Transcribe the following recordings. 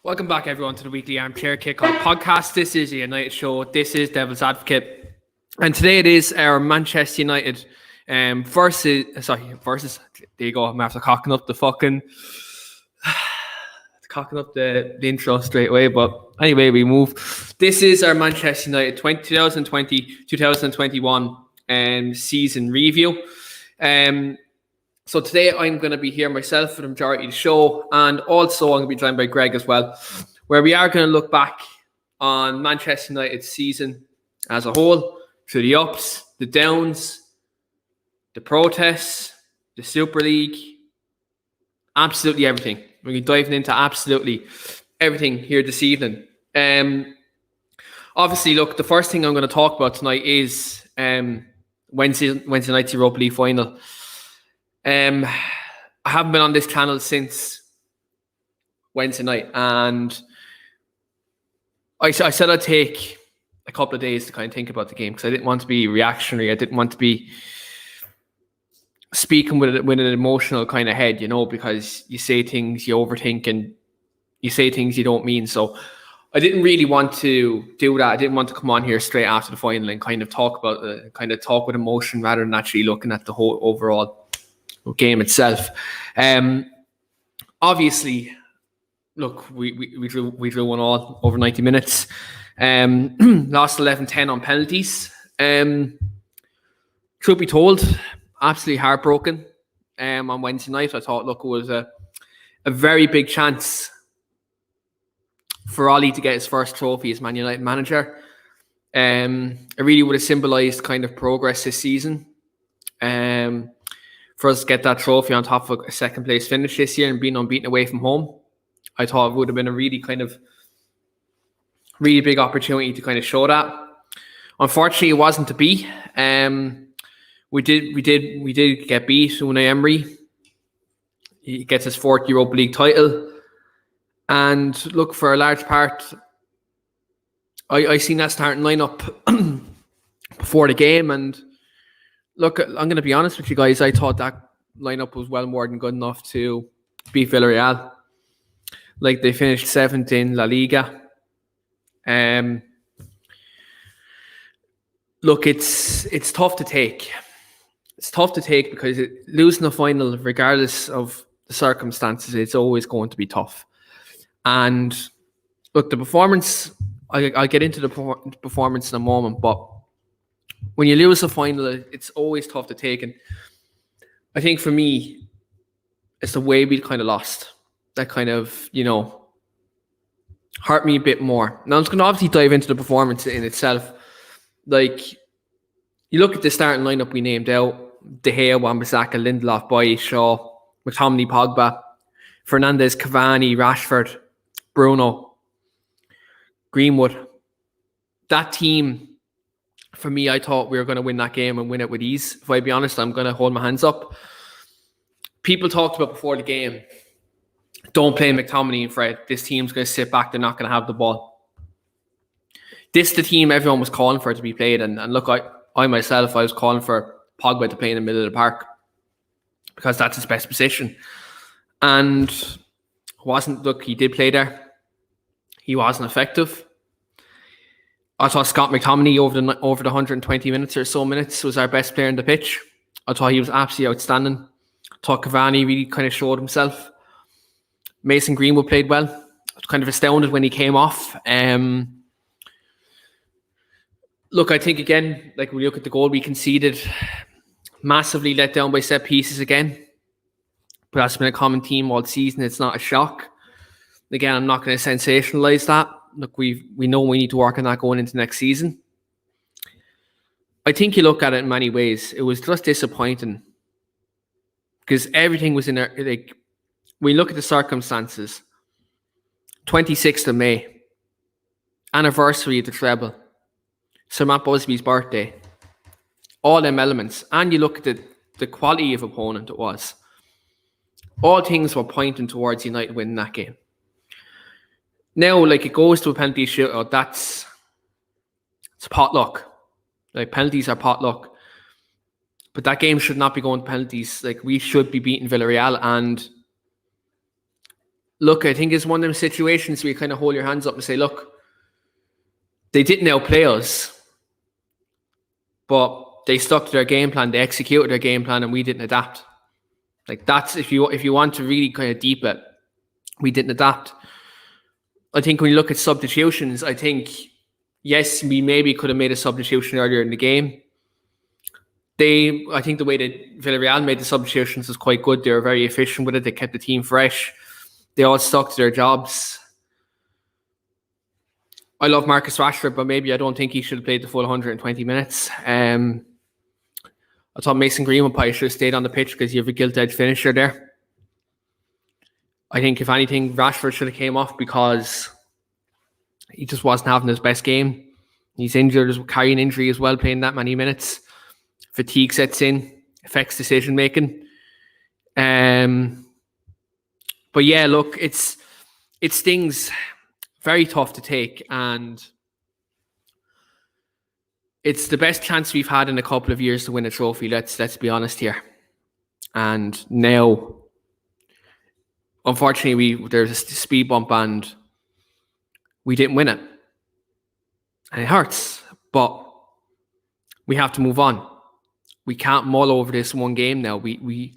Welcome back, everyone, to the weekly Armchair Kickoff podcast. This is a United show. This is Devil's Advocate. And today it is our Manchester United versus, there you go, I'm after cocking up the intro straight away. But anyway, we move. This is our Manchester United 2020-2021 season review. So today I'm going to be here myself for the majority of the show, and also I'm going to be joined by Greg as well, where we are going to look back on Manchester United's season as a whole, through the ups, the downs, the protests, the Super League, absolutely everything. We're diving into absolutely everything here this evening. Obviously, look, the first thing I'm going to talk about tonight is Wednesday night's Europa League final. I haven't been on this channel since Wednesday night, and I said I'd take a couple of days to kind of think about the game because I didn't want to be reactionary. I didn't want to be speaking with an emotional kind of head, because you say things you overthink and you say things you don't mean. So I didn't really want to do that. I didn't want to come on here straight after the final and kind of talk with emotion rather than actually looking at the whole overall game itself. Obviously, look, we drew 1-1 over 90 minutes. Lost 11-10 on penalties. Truth be told, absolutely heartbroken. On Wednesday night, I thought, look, it was a very big chance for Ollie to get his first trophy as Man United manager. It really would have symbolised kind of progress this season. For us to get that trophy on top of a second place finish this year and being unbeaten away from home, I thought it would have been a really big opportunity to kind of show that. Unfortunately, it wasn't to be. We did get beat. Unai Emery, he gets his fourth Europa League title, and look, for a large part, I seen that starting lineup before the game, and look, I'm going to be honest with you guys. I thought that lineup was well more than good enough to beat Villarreal. Like, they finished 7th in La Liga. Look, it's tough to take. It's tough to take because losing the final, regardless of the circumstances, it's always going to be tough. And look, the performance, I'll get into the performance in a moment, but when you lose a final, it's always tough to take. And I think for me, it's the way we kind of lost that kind of, hurt me a bit more. Now, I'm just going to obviously dive into the performance in itself. Like, you look at the starting lineup we named out: De Gea, Wan-Bissaka, Lindelof, Bailly, Shaw, McTominay, Pogba, Fernandes, Cavani, Rashford, Bruno, Greenwood. That team, for me, I thought we were going to win that game and win it with ease. If I be honest, I'm going to hold my hands up. People talked about before the game, don't play McTominay and Fred. This team's going to sit back. They're not going to have the ball. This is the team everyone was calling for to be played. And look, I myself, I was calling for Pogba to play in the middle of the park because that's his best position. And he did play there. He wasn't effective. I thought Scott McTominay over the 120 minutes or so minutes was our best player on the pitch. I thought he was absolutely outstanding. I thought Cavani really kind of showed himself. Mason Greenwood played well. I was kind of astounded when he came off. Look, I think again, like when you look at the goal we conceded, massively let down by set pieces again. But that's been a common theme all season. It's not a shock. Again, I'm not going to sensationalize that. Look, we know we need to work on that going into next season. I think you look at it in many ways. It was just disappointing because everything was in there. Like, we look at the circumstances. 26th of May, anniversary of the treble, Sir Matt Busby's birthday, all them elements, and you look at the quality of opponent it was. All things were pointing towards United winning that game. Now, like, it goes to a penalty shootout. It's potluck. Like, penalties are potluck. But that game should not be going to penalties. Like, we should be beating Villarreal, and look, I think it's one of them situations where you kind of hold your hands up and say, look, they didn't outplay us, but they stuck to their game plan, they executed their game plan, and we didn't adapt. Like, that's if you want to really kind of deep it, we didn't adapt. I think when you look at substitutions, I think, yes, we maybe could have made a substitution earlier in the game. I think the way that Villarreal made the substitutions was quite good. They were very efficient with it. They kept the team fresh. They all stuck to their jobs. I love Marcus Rashford, but maybe I don't think he should have played the full 120 minutes. I thought Mason Greenwood probably should have stayed on the pitch because you have a gilt-edged finisher there. I think, if anything, Rashford should have came off because he just wasn't having his best game. He's injured, carrying injury as well, playing that many minutes. Fatigue sets in, affects decision making. But yeah, look, it stings. Very tough to take, and it's the best chance we've had in a couple of years to win a trophy. Let's be honest here. And now, unfortunately, there's a speed bump, and we didn't win it, and it hurts. But we have to move on. We can't mull over this one game now. We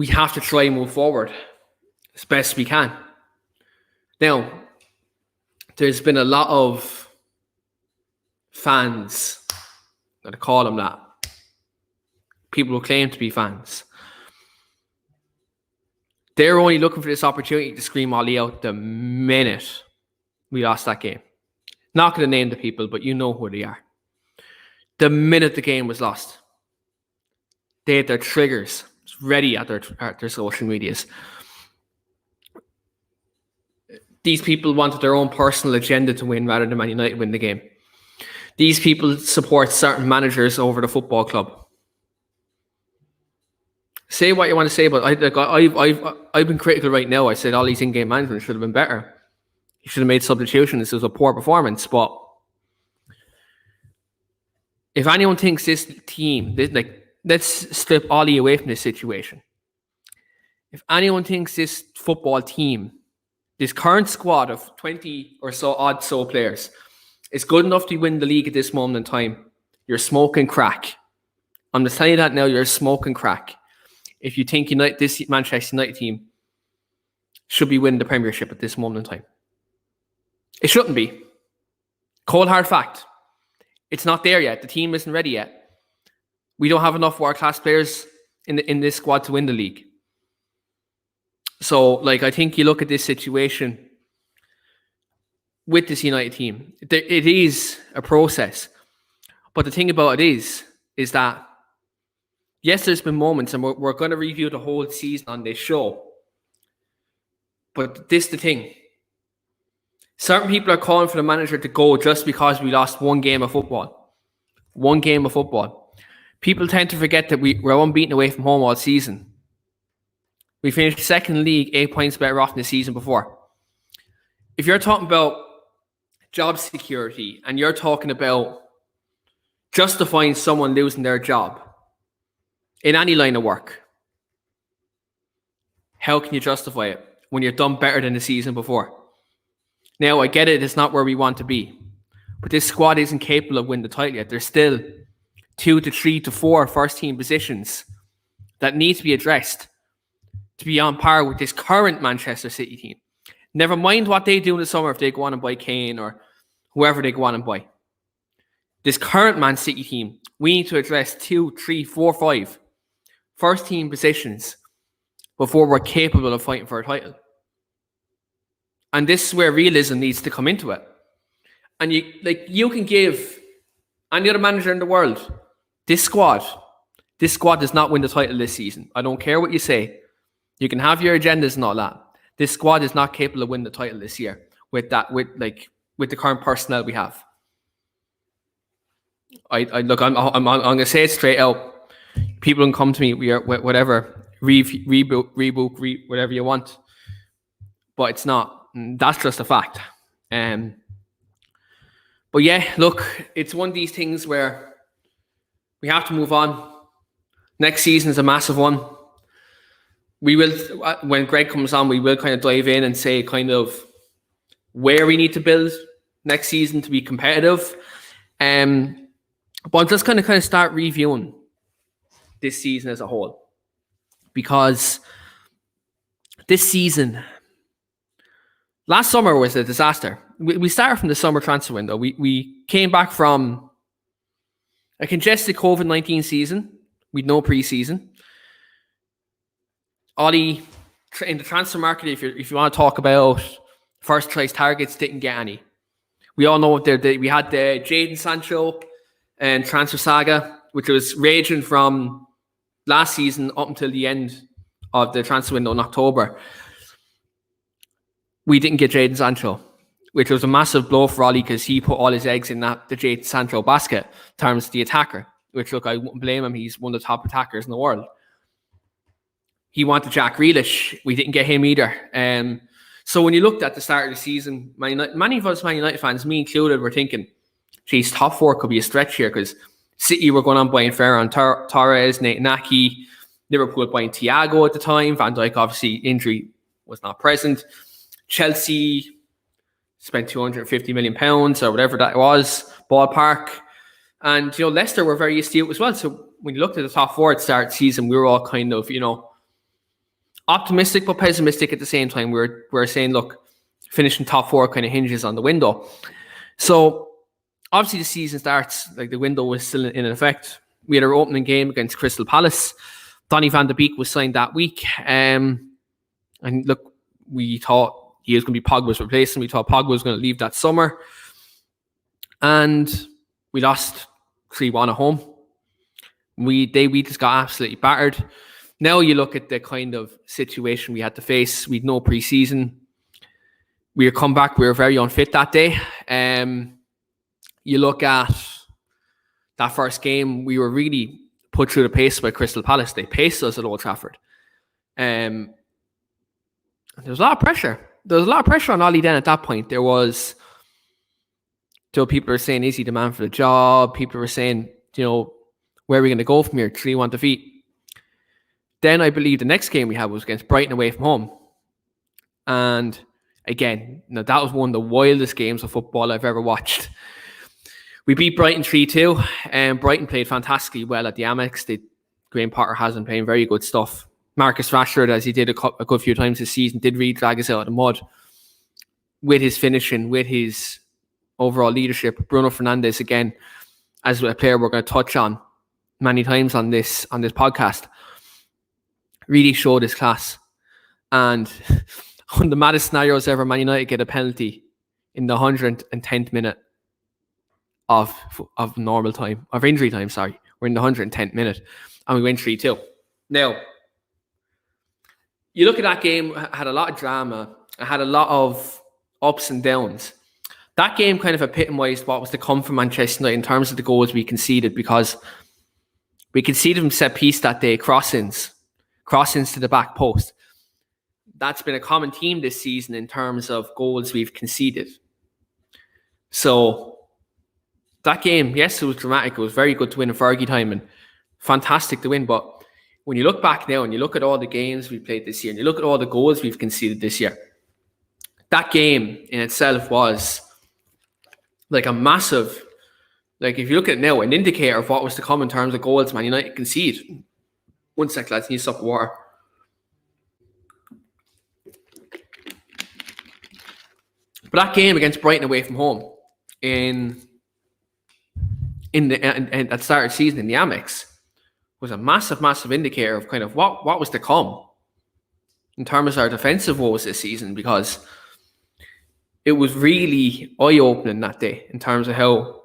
have to try and move forward as best we can. Now, there's been a lot of fans, I call them that, people who claim to be fans. They're only looking for this opportunity to scream Ollie out the minute we lost that game. Not going to name the people, but you know who they are. The minute the game was lost, they had their triggers ready at their social medias. These people wanted their own personal agenda to win rather than Man United win the game. These people support certain managers over the football club. Say what you want to say, but I've been critical right now. I said Ollie's in-game management should have been better. He should have made substitutions. It was a poor performance, but if anyone thinks this team, let's strip Ollie away from this situation. If anyone thinks this football team, this current squad of 20 or so odd players, is good enough to win the league at this moment in time, you're smoking crack. I'm just telling you that now, you're smoking crack. If you think this Manchester United team should be winning the Premiership at this moment in time. It shouldn't be. Cold hard fact. It's not there yet. The team isn't ready yet. We don't have enough world-class players in this squad to win the league. So, I think you look at this situation with this United team. It is a process. But the thing about it is that, yes, there's been moments, and we're going to review the whole season on this show. But this is the thing. Certain people are calling for the manager to go just because we lost one game of football. One game of football. People tend to forget that we're unbeaten away from home all season. We finished second in the league, 8 points better off than the season before. If you're talking about job security and you're talking about justifying someone losing their job in any line of work, how can you justify it when you've done better than the season before? Now, I get it, it's not where we want to be. But this squad isn't capable of winning the title yet. There's still 2 to 3 to 4 first-team positions that need to be addressed to be on par with this current Manchester City team. Never mind what they do in the summer if they go on and buy Keane or whoever they go on and buy. This current Man City team, we need to address 2, 3, 4, 5 first-team positions before we're capable of fighting for a title. And this is where realism needs to come into it. And you can give any other manager in the world this squad does not win the title this season. I don't care what you say. You can have your agendas and all that. This squad is not capable of winning the title this year with the current personnel we have. I'm going to say it straight out. People can come to me, we are whatever, rebook, whatever you want, but it's not. That's just a fact. But yeah, look, it's one of these things where we have to move on. Next season is a massive one. we will, when Greg comes on, we will kind of dive in and say kind of where we need to build next season to be competitive. But I'm just going to kind of start reviewing this season as a whole, because this season, last summer was a disaster. We started from the summer transfer window. We came back from a congested COVID-19 season. We'd no preseason. Ollie, in the transfer market, if you want to talk about first choice targets, didn't get any. We all know we had the Jadon Sancho and transfer saga, which was raging from last season up until the end of the transfer window in October. We didn't get Jadon Sancho, which was a massive blow for Ollie because he put all his eggs in the Jadon Sancho basket in terms of the attacker, which, look, I wouldn't blame him. He's one of the top attackers in the world. He wanted Jack Grealish. We didn't get him either. So when you looked at the start of the season, many of us Man United fans, me included, were thinking, geez, top four could be a stretch here, because City were going on buying Ferran Torres, Nathan Ake, Liverpool buying Thiago at the time. Van Dijk, obviously, injury was not present. Chelsea spent £250 million or whatever that was, ballpark. And, Leicester were very astute as well. So when you looked at the top four at the start of the season, we were all kind of, optimistic but pessimistic at the same time. We were saying, look, finishing top four kind of hinges on the window. So obviously the season starts, like the window was still in effect. We had our opening game against Crystal Palace. Donny van de Beek was signed that week. And look, we thought he was going to be Pogba's replacement. We thought Pogba was going to leave that summer. And we lost 3-1 at home. We just got absolutely battered. Now you look at the kind of situation we had to face. We had no preseason. We had come back. We were very unfit that day. You look at that first game, we were really put through the pace by Crystal Palace. They paced us at Old Trafford. There was a lot of pressure. There was a lot of pressure on Ollie then at that point. There were people were saying, is he the man for the job? People were saying, where are we going to go from here? 3-1 defeat. Then I believe the next game we had was against Brighton away from home. And again, that was one of the wildest games of football I've ever watched. We beat Brighton 3-2, and Brighton played fantastically well at the Amex. Graham Potter has been playing very good stuff. Marcus Rashford, as he did a good few times this season, did really drag us out of the mud with his finishing, with his overall leadership. Bruno Fernandes, again, as a player we're going to touch on many times on this podcast, really showed his class. And one of the maddest scenarios ever, Man United get a penalty in the 110th minute of normal time, of injury time, sorry. We're in the 110th minute, and we win 3-2. Now, you look at that game, it had a lot of drama, it had a lot of ups and downs. That game kind of epitomised what was to come from Manchester United in terms of the goals we conceded, because we conceded from set piece that day, crossings to the back post. That's been a common theme this season in terms of goals we've conceded. So that game, yes, it was dramatic. It was very good to win in Fergie time and fantastic to win. But when you look back now and you look at all the games we played this year and you look at all the goals we've conceded this year, that game in itself was like a massive, like if you look at it now, an indicator of what was to come in terms of goals Man United concede. One sec, lads, need to stop water. But that game against Brighton away from home at the start of the season in the Amex was a massive, massive indicator of kind of what was to come in terms of our defensive woes this season, because it was really eye-opening that day in terms of how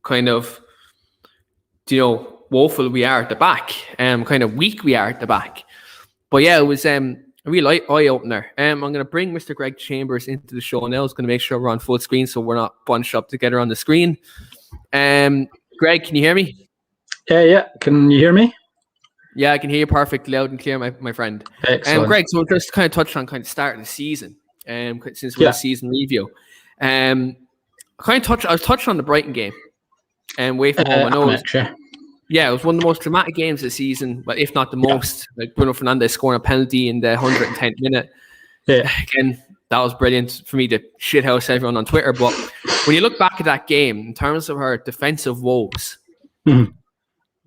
kind of, woeful we are at the back, kind of weak we are at the back. But yeah, it was a real eye-opener. I'm going to bring Mr. Greg Chambers into the show now. I was going to make sure we're on full screen so we're not bunched up together on the screen. Greg, can you hear me? Yeah. Can you hear me? Yeah, I can hear you perfect, loud and clear, my friend. Excellent. Greg, so we'll just kind of touch on kind of start of the season, since we're a season review. I was touching on the Brighton game. Away from home, I know Yeah, it was one of the most dramatic games of the season, but if not the most. Like Bruno Fernandes scoring a penalty in the 110th minute. Yeah. Again, that was brilliant for me to shithouse everyone on Twitter. But when you look back at that game, in terms of her defensive woes,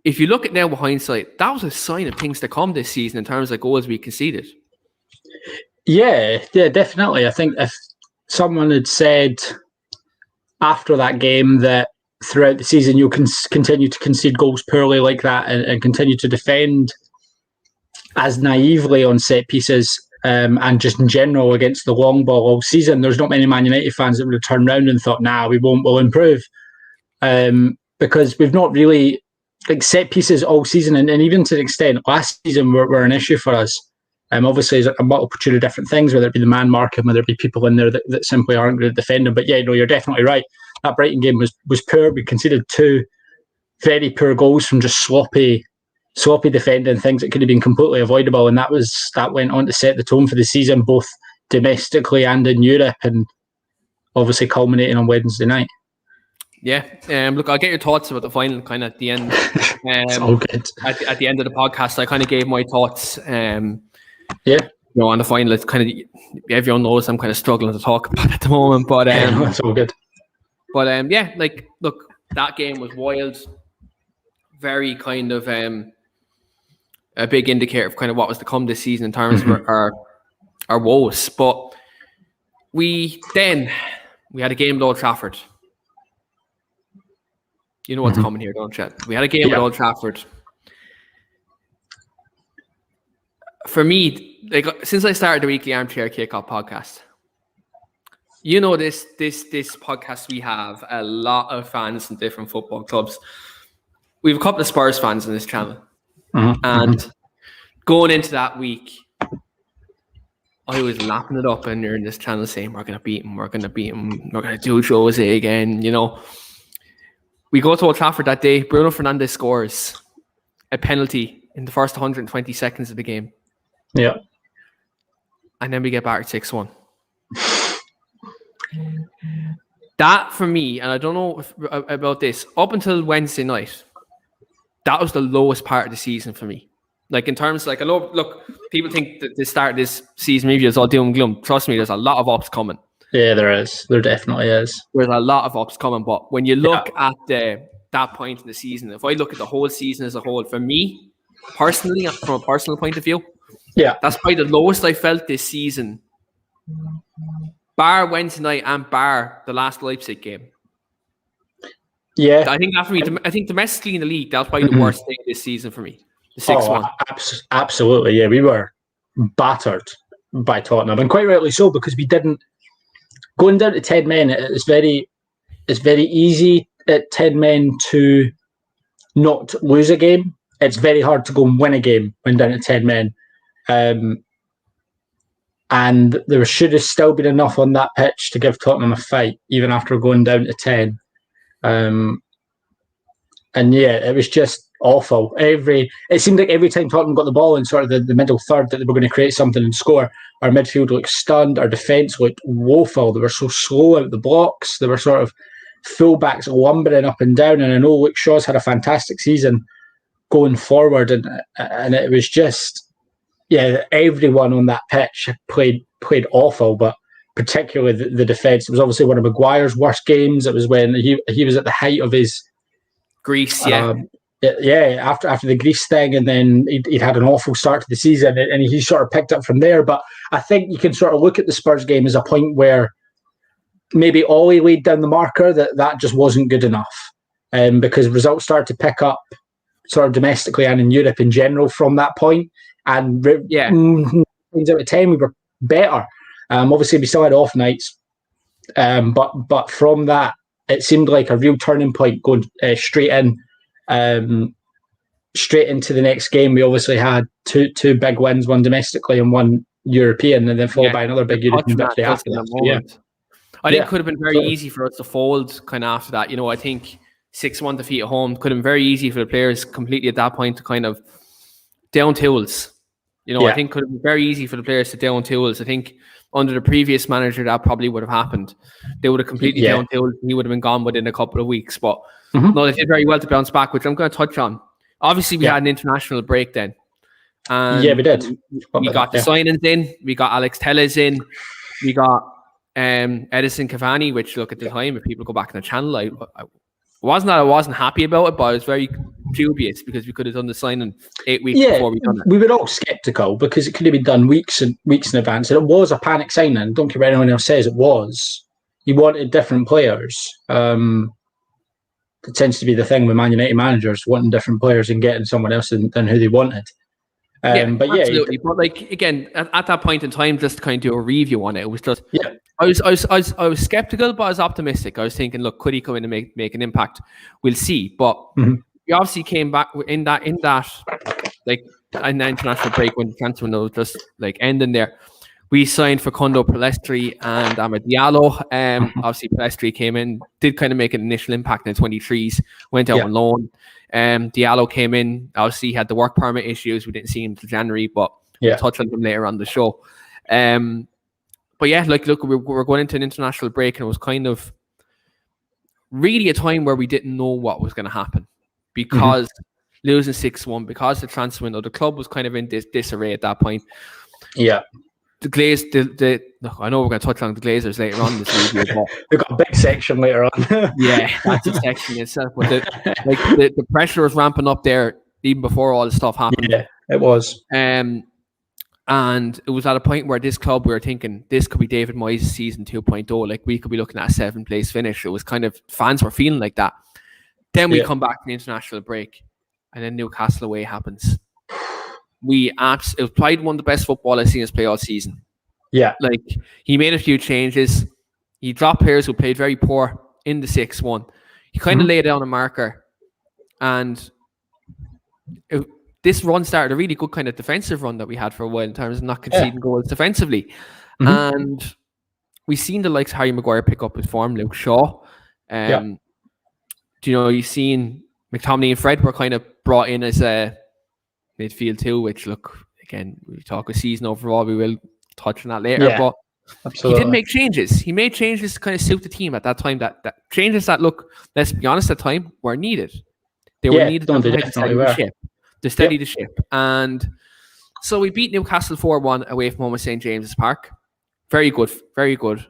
if you look at now with hindsight, that was a sign of things to come this season in terms of goals we conceded. Yeah, definitely. I think if someone had said after that game that throughout the season you'll continue to concede goals poorly like that and continue to defend as naively on set pieces and just in general against the long ball all season, there's not many Man United fans that would have turned around and thought, nah, we'll improve. Because we've not really, like, set pieces all season, and even to the extent last season were an issue for us. Obviously, there's a multitude of different things, whether it be the man marking, whether it be people in there that simply aren't good at defending. But yeah, no, you're definitely right. That Brighton game was poor. We conceded 2 very poor goals from just sloppy defending, things that could have been completely avoidable, and that went on to set the tone for the season, both domestically and in Europe, and obviously culminating on Wednesday night. Yeah, look, I'll get your thoughts about the final kind of at the end. It's all good. At the end of the podcast, I kind of gave my thoughts. Yeah. You know, on the final, it's kind of, everyone knows I'm kind of struggling to talk about it at the moment, but it's all good. But yeah, like, look, that game was wild. Very kind of a big indicator of kind of what was to come this season in terms of our woes. But we had a game at Old Trafford. You know what's coming here, don't you? We had a game at Old Trafford. For me, like, since I started the weekly Armchair Kickoff podcast, you know, this podcast, we have a lot of fans in different football clubs. We have a couple of Spurs fans on this channel. And going into that week, I was lapping it up and you're in this channel saying, we're going to beat him, we're going to do Jose again, you know. We go to Old Trafford that day, Bruno Fernandes scores a penalty in the first 120 seconds of the game. Yeah. And then we get battered 6-1. That, for me, and I don't know about this, up until Wednesday night, that was the lowest part of the season for me. Like, in terms, like, I know, look, people think that the start of this season review is all doom and gloom. Trust me, there's a lot of ups coming. Yeah, there is. There definitely is. There's a lot of ups coming. But when you look at that point in the season, if I look at the whole season as a whole, for me, personally, from a personal point of view, that's probably the lowest I felt this season, bar Wednesday night and bar the last Leipzig game. Yeah. I think that for me, I think domestically in the league, that was probably the worst thing this season for me. The 6-1. Absolutely, yeah. We were battered by Tottenham, and quite rightly so, because we didn't, going down to 10 men, it's very easy at 10 men to not lose a game. It's very hard to go and win a game when down to 10 men. And there should have still been enough on that pitch to give Tottenham a fight, even after going down to 10. And yeah, it was just awful. It seemed like every time Tottenham got the ball in sort of the middle third that they were going to create something and score, our midfield looked stunned, our defence looked woeful. They were so slow out the blocks. They were sort of fullbacks lumbering up and down. And I know Luke Shaw's had a fantastic season going forward, and it was just, yeah, everyone on that pitch played awful, but particularly the defence. It was obviously one of Maguire's worst games. It was when he was at the height of his Greece, after the Greece thing, and then he'd had an awful start to the season, and he sort of picked up from there. But I think you can sort of look at the Spurs game as a point where maybe Ollie laid down the marker that just wasn't good enough, because results started to pick up sort of domestically and in Europe in general from that point. And 9 out of 10 we were better. Obviously we still had off nights, but from that it seemed like a real turning point going straight into the next game. We obviously had two big wins, one domestically and one European, and then followed by another big European victory after that. I think it could have been very easy for us to fold kind of after that. You know, I think 6-1 defeat at home could have been very easy for the players completely at that point to kind of down tools. You know, I think could have been very easy for the players to down tools. I think under the previous manager that probably would have happened. They would have completely down tools and he would have been gone within a couple of weeks. But no, they did very well to bounce back, which I'm going to touch on. obviously we had an international break then. And yeah, we did. We got the signings in. We got Alex Telles in. We got Edison Cavani, which, look, at the time, if people go back on the channel, I wasn't happy about it, but I was very dubious because we could have done the signing 8 weeks before we done it. We were all sceptical because it could have been done weeks in advance, and it was a panic signing. Don't care what anyone else says, it was. You wanted different players. It tends to be the thing with Man United managers, wanting different players and getting someone else than who they wanted. Absolutely. But like, again, at that point in time, just to kind of do a review on it, it was just I was skeptical, but I was optimistic. I was thinking, look, could he come in and make an impact? We'll see. But we obviously came back in that like an international break when the transfer window was just like ending there. We signed Facundo Pellistri and Amad Diallo. Obviously, Pellistri came in, did kind of make an initial impact in the 23s, went out on loan. Diallo came in, obviously had the work permit issues. We didn't see him until January, but we'll touch on him later on the show. But yeah, like, look, we're going into an international break, and it was kind of really a time where we didn't know what was going to happen because losing 6-1, because the transfer window, the club was kind of in disarray at that point. Yeah. Look, I know we're going to touch on the Glazers later on this video, but we've got a big section later on. Yeah, that's a section in itself. But the pressure was ramping up there even before all the stuff happened. Yeah, it was. And it was at a point where this club, we were thinking this could be David Moyes' season 2.0. Like, we could be looking at a 7th place finish. It was kind of, fans were feeling like that. Then we come back from the international break, and then Newcastle away happens. It was probably one of the best football I've seen us play all season. Yeah. Like, he made a few changes. He dropped players who played very poor in the 6-1. He kind of laid down a marker. And this run started a really good kind of defensive run that we had for a while in terms of not conceding goals defensively. And we've seen the likes of Harry Maguire pick up his form, Luke Shaw. You've seen McTominay and Fred were kind of brought in as a midfield too, which, look, again, we talk a season overall, we will touch on that later, but absolutely. He did make changes. He made changes to kind of suit the team at that time, that changes that, look, let's be honest, at the time were needed. They were needed to steady the ship. And so we beat Newcastle 4-1 away from home at St. James's Park. Very good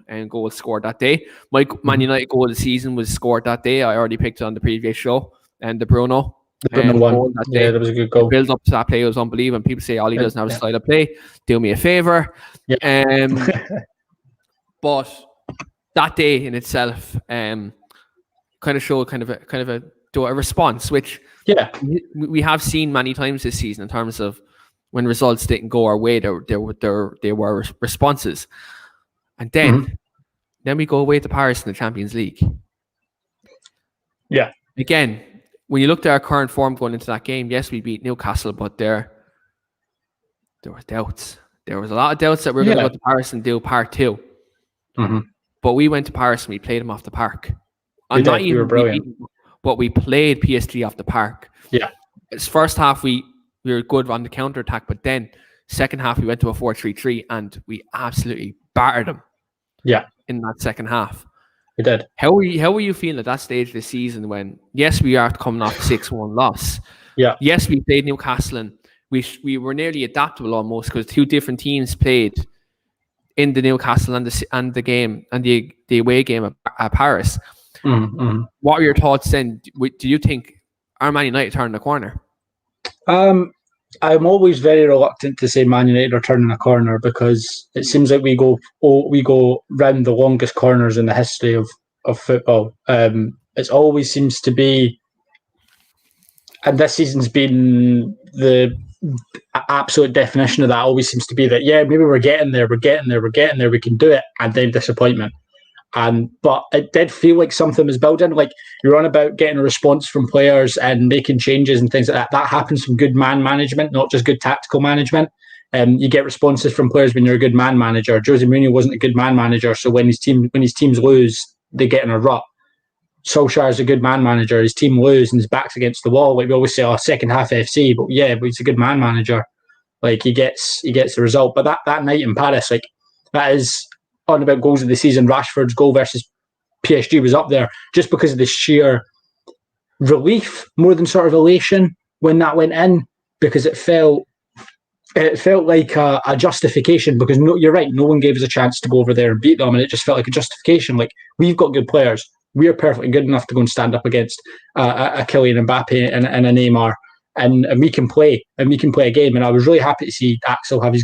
and goal scored that day. My Man United goal of the season was scored that day. I already picked it on the previous show, and the Bruno. The Bruno one. That was a good goal. The build up to that play was unbelievable. And people say Ollie doesn't have a style of play. Do me a favour. But that day in itself kind of showed kind of a response, which we have seen many times this season in terms of when results didn't go our way, there were responses. And then we go away to Paris in the Champions League. Yeah. Again, when you looked at our current form going into that game, yes, we beat Newcastle, but there were doubts. There was a lot of doubts that we were going to go to Paris and do part 2. But we went to Paris and we played them off the park. We were brilliant. But we played PSG off the park. Yeah. It's first half we were good on the counter attack, but then second half we went to a 4-3-3 and we absolutely battered them. Yeah. In that second half. We did. How were you feeling at that stage of the season when, yes, we are coming off 6-1 loss. Yeah. Yes, we played Newcastle and we were nearly adaptable almost because 2 different teams played in the Newcastle and the game and the away game at Paris. What are your thoughts then? Do you think are Man United turning the corner? I'm always very reluctant to say Man United are turning a corner because it seems like we go round the longest corners in the history of football. It always seems to be, and this season's been the absolute definition of that. Always seems to be that, maybe we're getting there, we can do it, and then disappointment. But it did feel like something was building. Like, you're on about getting a response from players and making changes and things like that. That happens from good man management, not just good tactical management. You get responses from players when you're a good man manager. Jose Mourinho wasn't a good man manager, so when his teams lose, they get in a rut. Solskjaer is a good man manager. His team lose and his back's against the wall. Like we always say, second half FC, but he's a good man manager. Like he gets the result. But that night in Paris, like that is on about goals of the season. Rashford's goal versus PSG was up there just because of the sheer relief more than sort of elation when that went in, because it felt like a justification, because you're right, no one gave us a chance to go over there and beat them, and it just felt like a justification. Like, we've got good players. We're perfectly good enough to go and stand up against a Kylian Mbappe and a Neymar, and we can play a game. And I was really happy to see Axel have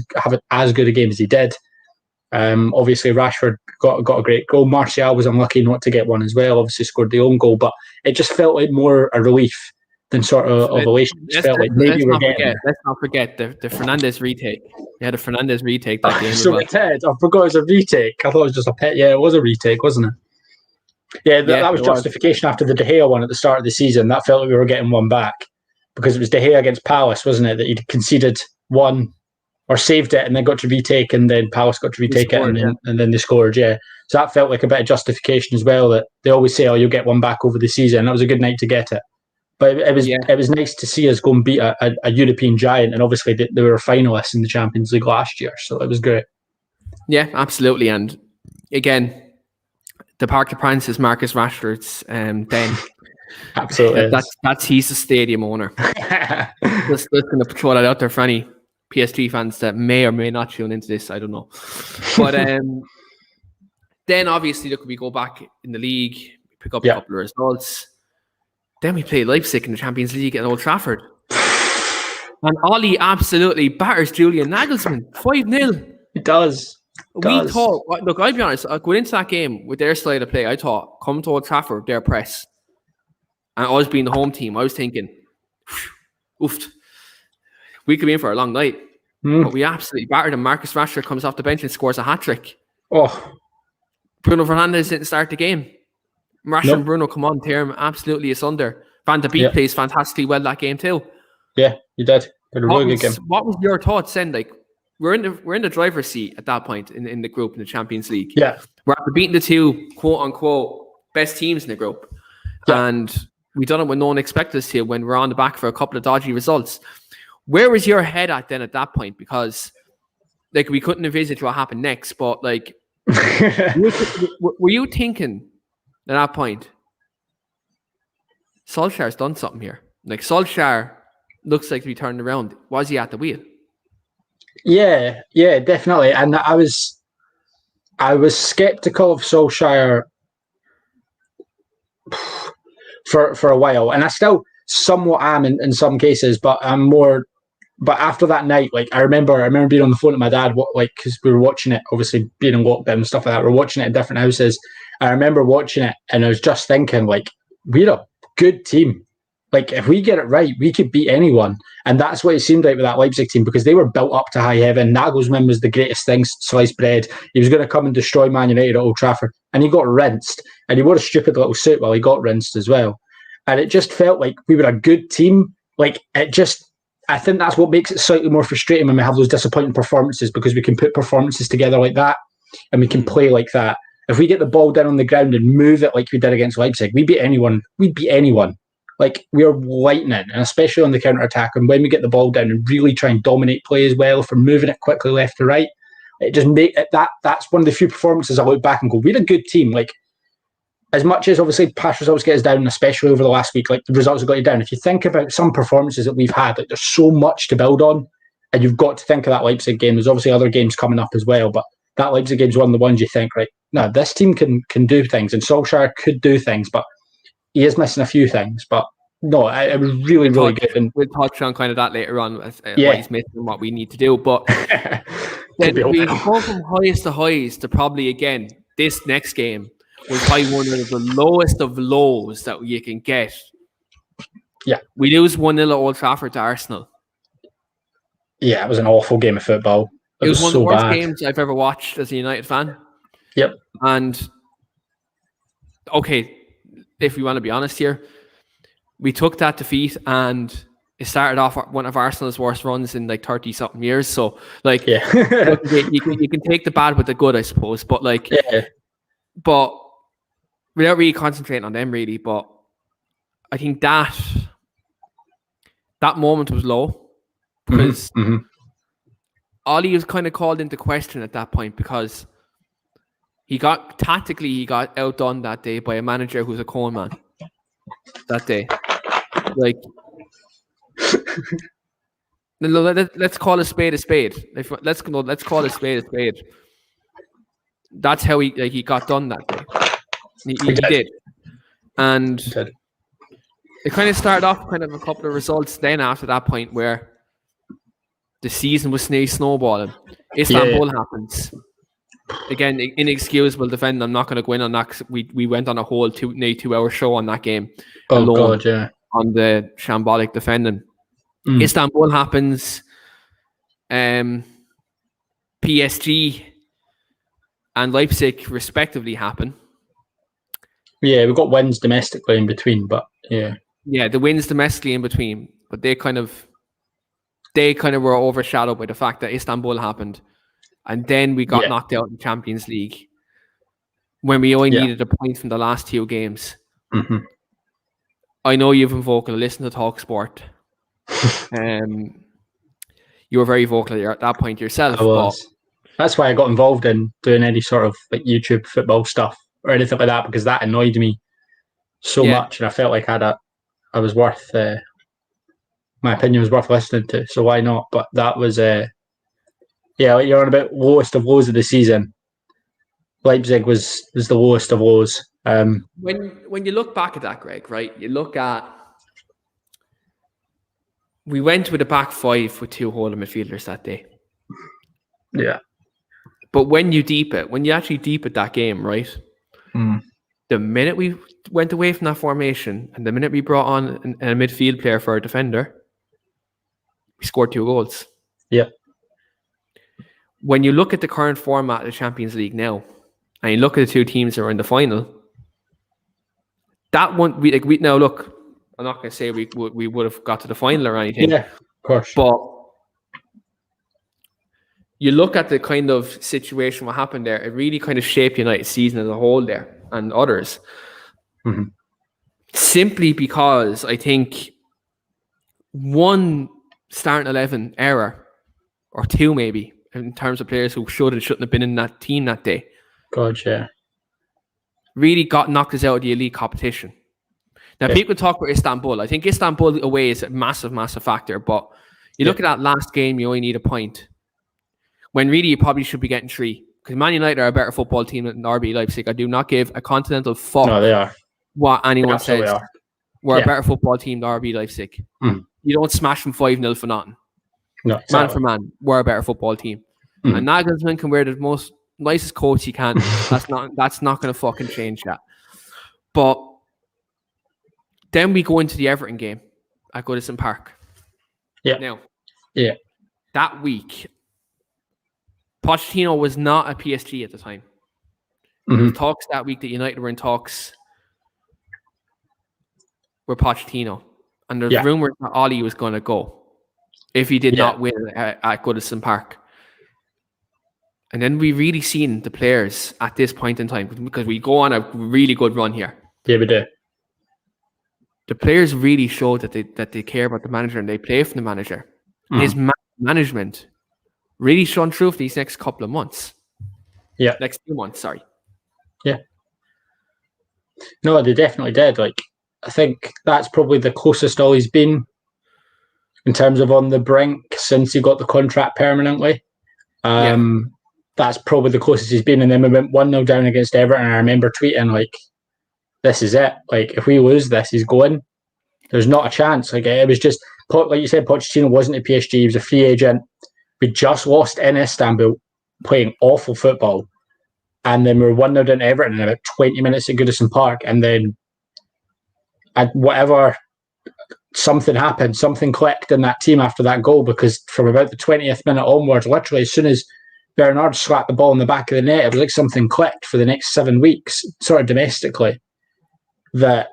as good a game as he did. Obviously, Rashford got a great goal. Martial was unlucky not to get one as well. Obviously, scored the own goal, but it just felt like more a relief than sort of elation. Let's not forget the Fernandes retake. They had a Fernandes retake that game. So it did. I forgot it was a retake. I thought it was just a pet. Yeah, it was a retake, wasn't it? Yeah, that was justification after the De Gea one at the start of the season. That felt like we were getting one back, because it was De Gea against Palace, wasn't it? That he'd conceded one or saved it and then got to retake, and then Palace got to retake it, and then they scored. Yeah, so that felt like a bit of justification as well. That they always say, "Oh, you'll get one back over the season." That was a good night to get it. But it was nice to see us go and beat a European giant, and obviously they were finalists in the Champions League last year, so it was great. Yeah, absolutely. And again, the Parc des Princes, Marcus Rashford's den. Absolutely, he's the stadium owner. just going to throw that out there for any PSG fans that may or may not tune into this. I don't know, but then obviously, look, we go back in the league, pick up a couple of results. Then we play Leipzig in the Champions League at Old Trafford. And Ollie absolutely batters Julian Nagelsmann 5-0. It does. We thought, look, I'll be honest, going into that game with their style of play, I thought, come to Old Trafford, their press. And us being the home team, I was thinking, oof, we could be in for a long night. But we absolutely battered them. Marcus Rashford comes off the bench and scores a hat-trick. Oh. Bruno Fernandes didn't start the game. Rashford and Bruno come on, tear him absolutely asunder. Van de Beek plays fantastically well that game too. Yeah, he did. Really good game. What was your thoughts then? Like, we're in the driver's seat at that point in the group in the Champions League. Yeah, we're after beating the two quote unquote best teams in the group, and we done it when no one expected us to. When we're on the back for a couple of dodgy results, where was your head at then at that point? Because like we couldn't envisage what happened next, but like, were you thinking at that point, Solskjaer's done something here? Like, Solskjaer looks like to be turned around. Was he at the wheel? Yeah, definitely. And I was skeptical of Solskjaer for a while, and I still somewhat am in some cases, but I'm more. But after that night, like I remember being on the phone with my dad, because we were watching it, obviously being in lockdown and stuff like that. We're watching it in different houses. I remember watching it, and I was just thinking, like, we're a good team. Like, if we get it right, we could beat anyone. And that's what it seemed like with that Leipzig team, because they were built up to high heaven. Nagelsmann was the greatest thing, sliced bread. He was going to come and destroy Man United at Old Trafford. And he got rinsed. And he wore a stupid little suit while he got rinsed as well. And it just felt like we were a good team. Like, I think that's what makes it slightly more frustrating when we have those disappointing performances, because we can put performances together like that and we can play like that. If we get the ball down on the ground and move it like we did against Leipzig, we beat anyone. We'd beat anyone. Like, we are lightning, and especially on the counter-attack. And when we get the ball down and really try and dominate play as well, if we're moving it quickly left to right, it just that's one of the few performances I look back and go, we're a good team. Like, as much as obviously past results get us down, especially over the last week, like the results have got you down. If you think about some performances that we've had, like there's so much to build on, and you've got to think of that Leipzig game. There's obviously other games coming up as well, but that Leipzig game's one of the ones you think, right, no, this team can do things, and Solskjaer could do things, but he is missing a few things. But no, it was really, really good. And we'll touch on kind of that later on, what he's missing and what we need to do. But then we go from highs to highs to probably, again, this next game was probably one of the lowest of lows that you can get. Yeah. We lose 1-0 at Old Trafford to Arsenal. Yeah, it was an awful game of football. It was one of the worst games I've ever watched as a United fan. Yep. And, okay, if we want to be honest here, we took that defeat and it started off one of Arsenal's worst runs in like 30-something years. So, like, you can take the bad with the good, I suppose. But, like, but without really concentrating on them, really. But I think that moment was low because Ollie was kind of called into question at that point, because he got outdone that day by a manager who's a con man that day. Like, Let's call a spade a spade. Let's call a spade a spade. That's how he got done that day. He did. And it kind of started off kind of a couple of results then after that point where the season was snowballing. Istanbul happens. Again, inexcusable defending. I'm not going to go in on that because we went on a whole 2-hour show on that game. Oh, God, yeah. On the shambolic defending. Istanbul happens. PSG and Leipzig respectively happen. Yeah, we've got wins domestically in between, but yeah. Yeah, the wins domestically in between, but they kind of were overshadowed by the fact that Istanbul happened. And then we got knocked out in the Champions League when we only needed a point from the last 2 games. Mm-hmm. I know you've been vocal. Listen to TalkSport. You were very vocal at that point yourself. I was. That's why I got involved in doing any sort of like YouTube football stuff or anything like that, because that annoyed me so much, and I felt like I was worth. My opinion was worth listening to, so why not? But that was you're on about lowest of lows of the season. Leipzig was the lowest of lows. When you look back at that, Greg, right? You look at we went with a back 5 with 2 holding midfielders that day. Yeah. But when you actually deep it that game, right? The minute we went away from that formation and the minute we brought on a midfield player for a defender, we scored 2 goals. Yeah. When you look at the current format of the Champions League now, and you look at the 2 teams that are in the final, that one now look, I'm not going to say we would have got to the final or anything. Yeah, of course. But you look at the kind of situation, what happened there, it really kind of shaped United's season as a whole there and others. Mm-hmm. Simply because I think one starting 11 error, or 2 maybe, in terms of players who should and shouldn't have been in that team that day. God, yeah. Really knocked us out of the elite competition. Now, people talk about Istanbul. I think Istanbul away is a massive, massive factor, but you look at that last game, you only need a point. When really you probably should be getting 3. Because Man United are a better football team than RB Leipzig. I do not give a continental fuck they are. What anyone says. We're a better football team than RB Leipzig. You don't smash them 5-0 for nothing. No, exactly. Man for man, we're a better football team. And Nagelsmann can wear the most nicest coats he can. That's not going to fucking change that. But then we go into the Everton game at Goodison Park. Yeah. Now, yeah, that week, Pochettino was not at PSG at the time. There was talks that week that United were in talks with Pochettino. And there's rumours that Ollie was going to go if he did not win at Goodison Park. And then we really seen the players at this point in time, because we go on a really good run here. Yeah, we do. The players really showed that they care about the manager and they play for the manager. His management really shone through for these next couple of months. Yeah. Next 2 months, sorry. Yeah. No, they definitely did. Like, I think that's probably the closest Ollie's been in terms of on the brink since he got the contract permanently. That's probably the closest he's been. And then we went 1-0 down against Everton. And I remember tweeting, like, this is it. Like, if we lose this, he's going. There's not a chance. Like, it was just, like you said, Pochettino wasn't at PSG. He was a free agent. We just lost in Istanbul, playing awful football. And then we were 1-0 down to Everton in about 20 minutes at Goodison Park. And then something happened, something clicked in that team after that goal, because from about the 20th minute onwards, literally as soon as Bernard slapped the ball in the back of the net, it was like something clicked for the next 7 weeks, sort of domestically, that,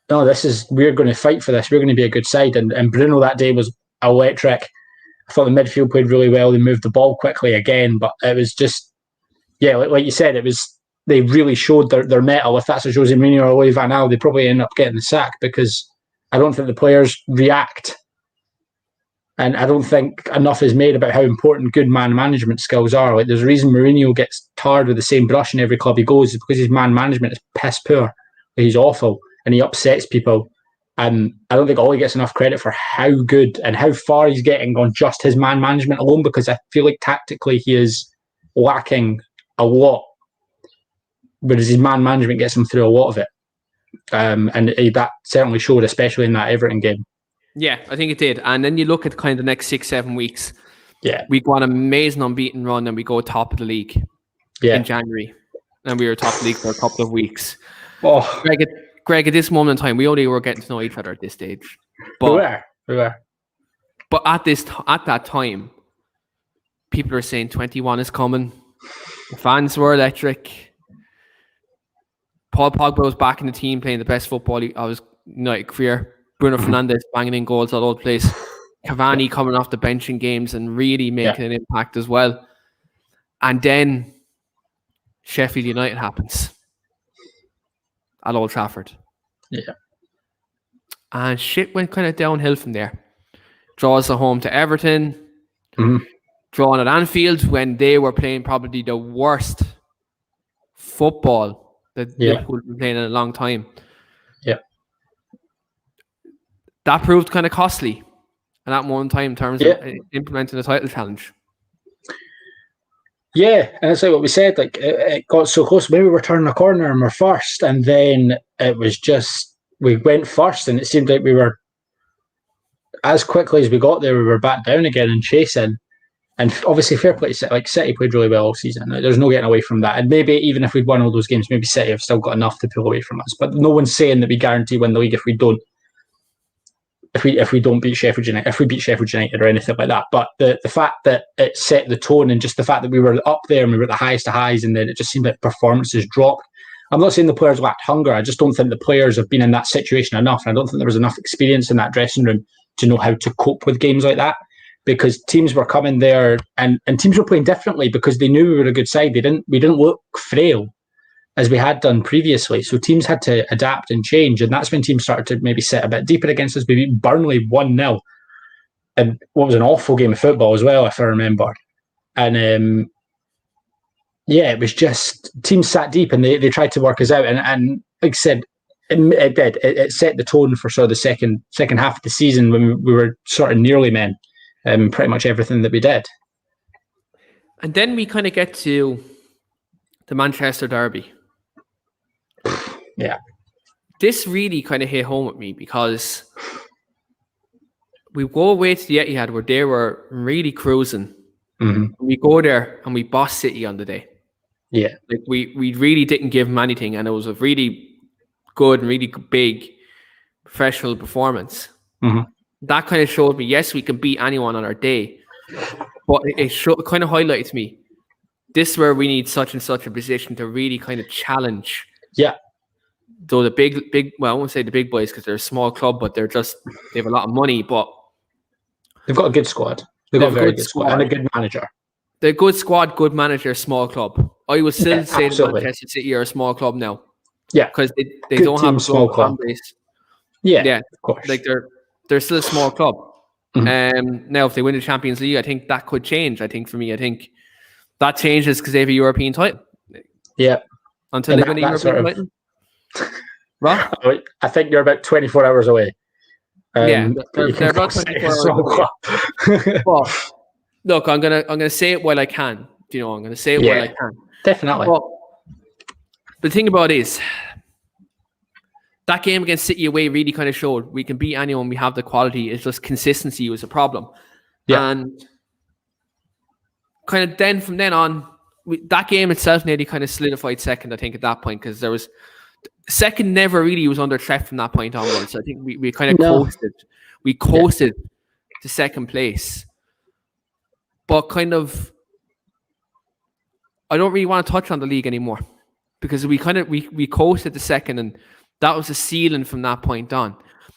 no, we're going to fight for this. We're going to be a good side. And Bruno that day was electric. I thought the midfield played really well. They moved the ball quickly again, but it was just, like you said, they really showed their mettle. If that's a Jose Mourinho or Louis van Gaal, they probably end up getting the sack, because I don't think the players react. And I don't think enough is made about how important good man management skills are. Like, there's a reason Mourinho gets tarred with the same brush in every club he goes, is because his man management is piss poor. He's awful and he upsets people. And I don't think Ollie gets enough credit for how good and how far he's getting on just his man management alone, because I feel like tactically he is lacking a lot, whereas his man management gets him through a lot of it. And that certainly showed, especially in that Everton game. Yeah, I think it did. And then you look at kind of the next 6-7 weeks. Yeah. We go on an amazing unbeaten run and we go top of the league in January. And we were top of the league for a couple of weeks. Oh. Greg, at this moment in time, we only were getting to know each other at this stage. But, we were. But at that time, people are saying 21 is coming. The fans were electric. Paul Pogba was back in the team playing the best football of his career. Bruno Fernandes banging in goals all over the place. Cavani coming off the bench in games and really making an impact as well. And then Sheffield United happens at Old Trafford. Yeah. And shit went kind of downhill from there. Draws the home to Everton. Drawn at Anfield when they were playing probably the worst football that Liverpool have been playing in a long time. Yeah. That proved kind of costly at that moment in time in terms of implementing the title challenge. Yeah, and it's like what we said, like it got so close. Maybe we're turning a corner and we're first, and then it was just, we went first and it seemed like we were, as quickly as we got there, we were back down again and chasing. And obviously fair play to City, like City played really well all season. There's no getting away from that. And maybe even if we'd won all those games, maybe City have still got enough to pull away from us. But no one's saying that we guarantee win the league if we don't beat Sheffield United, if we beat Sheffield United or anything like that. But the fact that it set the tone, and just the fact that we were up there and we were at the highest of highs, and then it just seemed like performances dropped. I'm not saying the players lacked hunger. I just don't think the players have been in that situation enough. And I don't think there was enough experience in that dressing room to know how to cope with games like that. Because teams were coming there and teams were playing differently because they knew we were a good side. We didn't look frail as we had done previously. So teams had to adapt and change. And that's when teams started to maybe sit a bit deeper against us. We beat Burnley 1-0. And what was an awful game of football as well, if I remember. And it was just teams sat deep and they tried to work us out. And like I said, it did. It set the tone for sort of the second half of the season when we were sort of nearly men. Pretty much everything that we did. And then we kind of get to the Manchester Derby. Yeah. This really kind of hit home with me because we go away to the Etihad where they were really cruising. We go there and we boss City on the day. Yeah. Like we really didn't give them anything, and it was a really good and really big professional performance. That kind of showed me, yes, we can beat anyone on our day, but it kind of highlighted to me, this is where we need such and such a position to really kind of challenge. Yeah. Though the big, well, I won't say the big boys because they're a small club, but they have a lot of money, but they've got a good squad. They've got a very good squad and a good manager. They're a good squad, good manager, small club. I would still say that Manchester City are a small club now. Yeah. Because they don't have a small club base. Yeah, of course. Like they're still a small club. Now, if they win the Champions League, I think that could change. I think that changes because they have a European title. Yeah. Until they win a European title. What? I think you're about 24 hours away. They're about 24 hours away. Well, look, I'm gonna say it while I can. I'm gonna say it while I can. Definitely. Well, the thing about it is, that game against City away really kind of showed we can beat anyone. We have the quality. It's just consistency was a problem. Yeah. And kind of then from then on, that game itself nearly kind of solidified second, I think, at that point, because there was second never really was under threat from that point onwards. So I think we kind of coasted. We coasted to second place. But kind of, I don't really want to touch on the league anymore because we coasted the second, and that was the ceiling from that point on.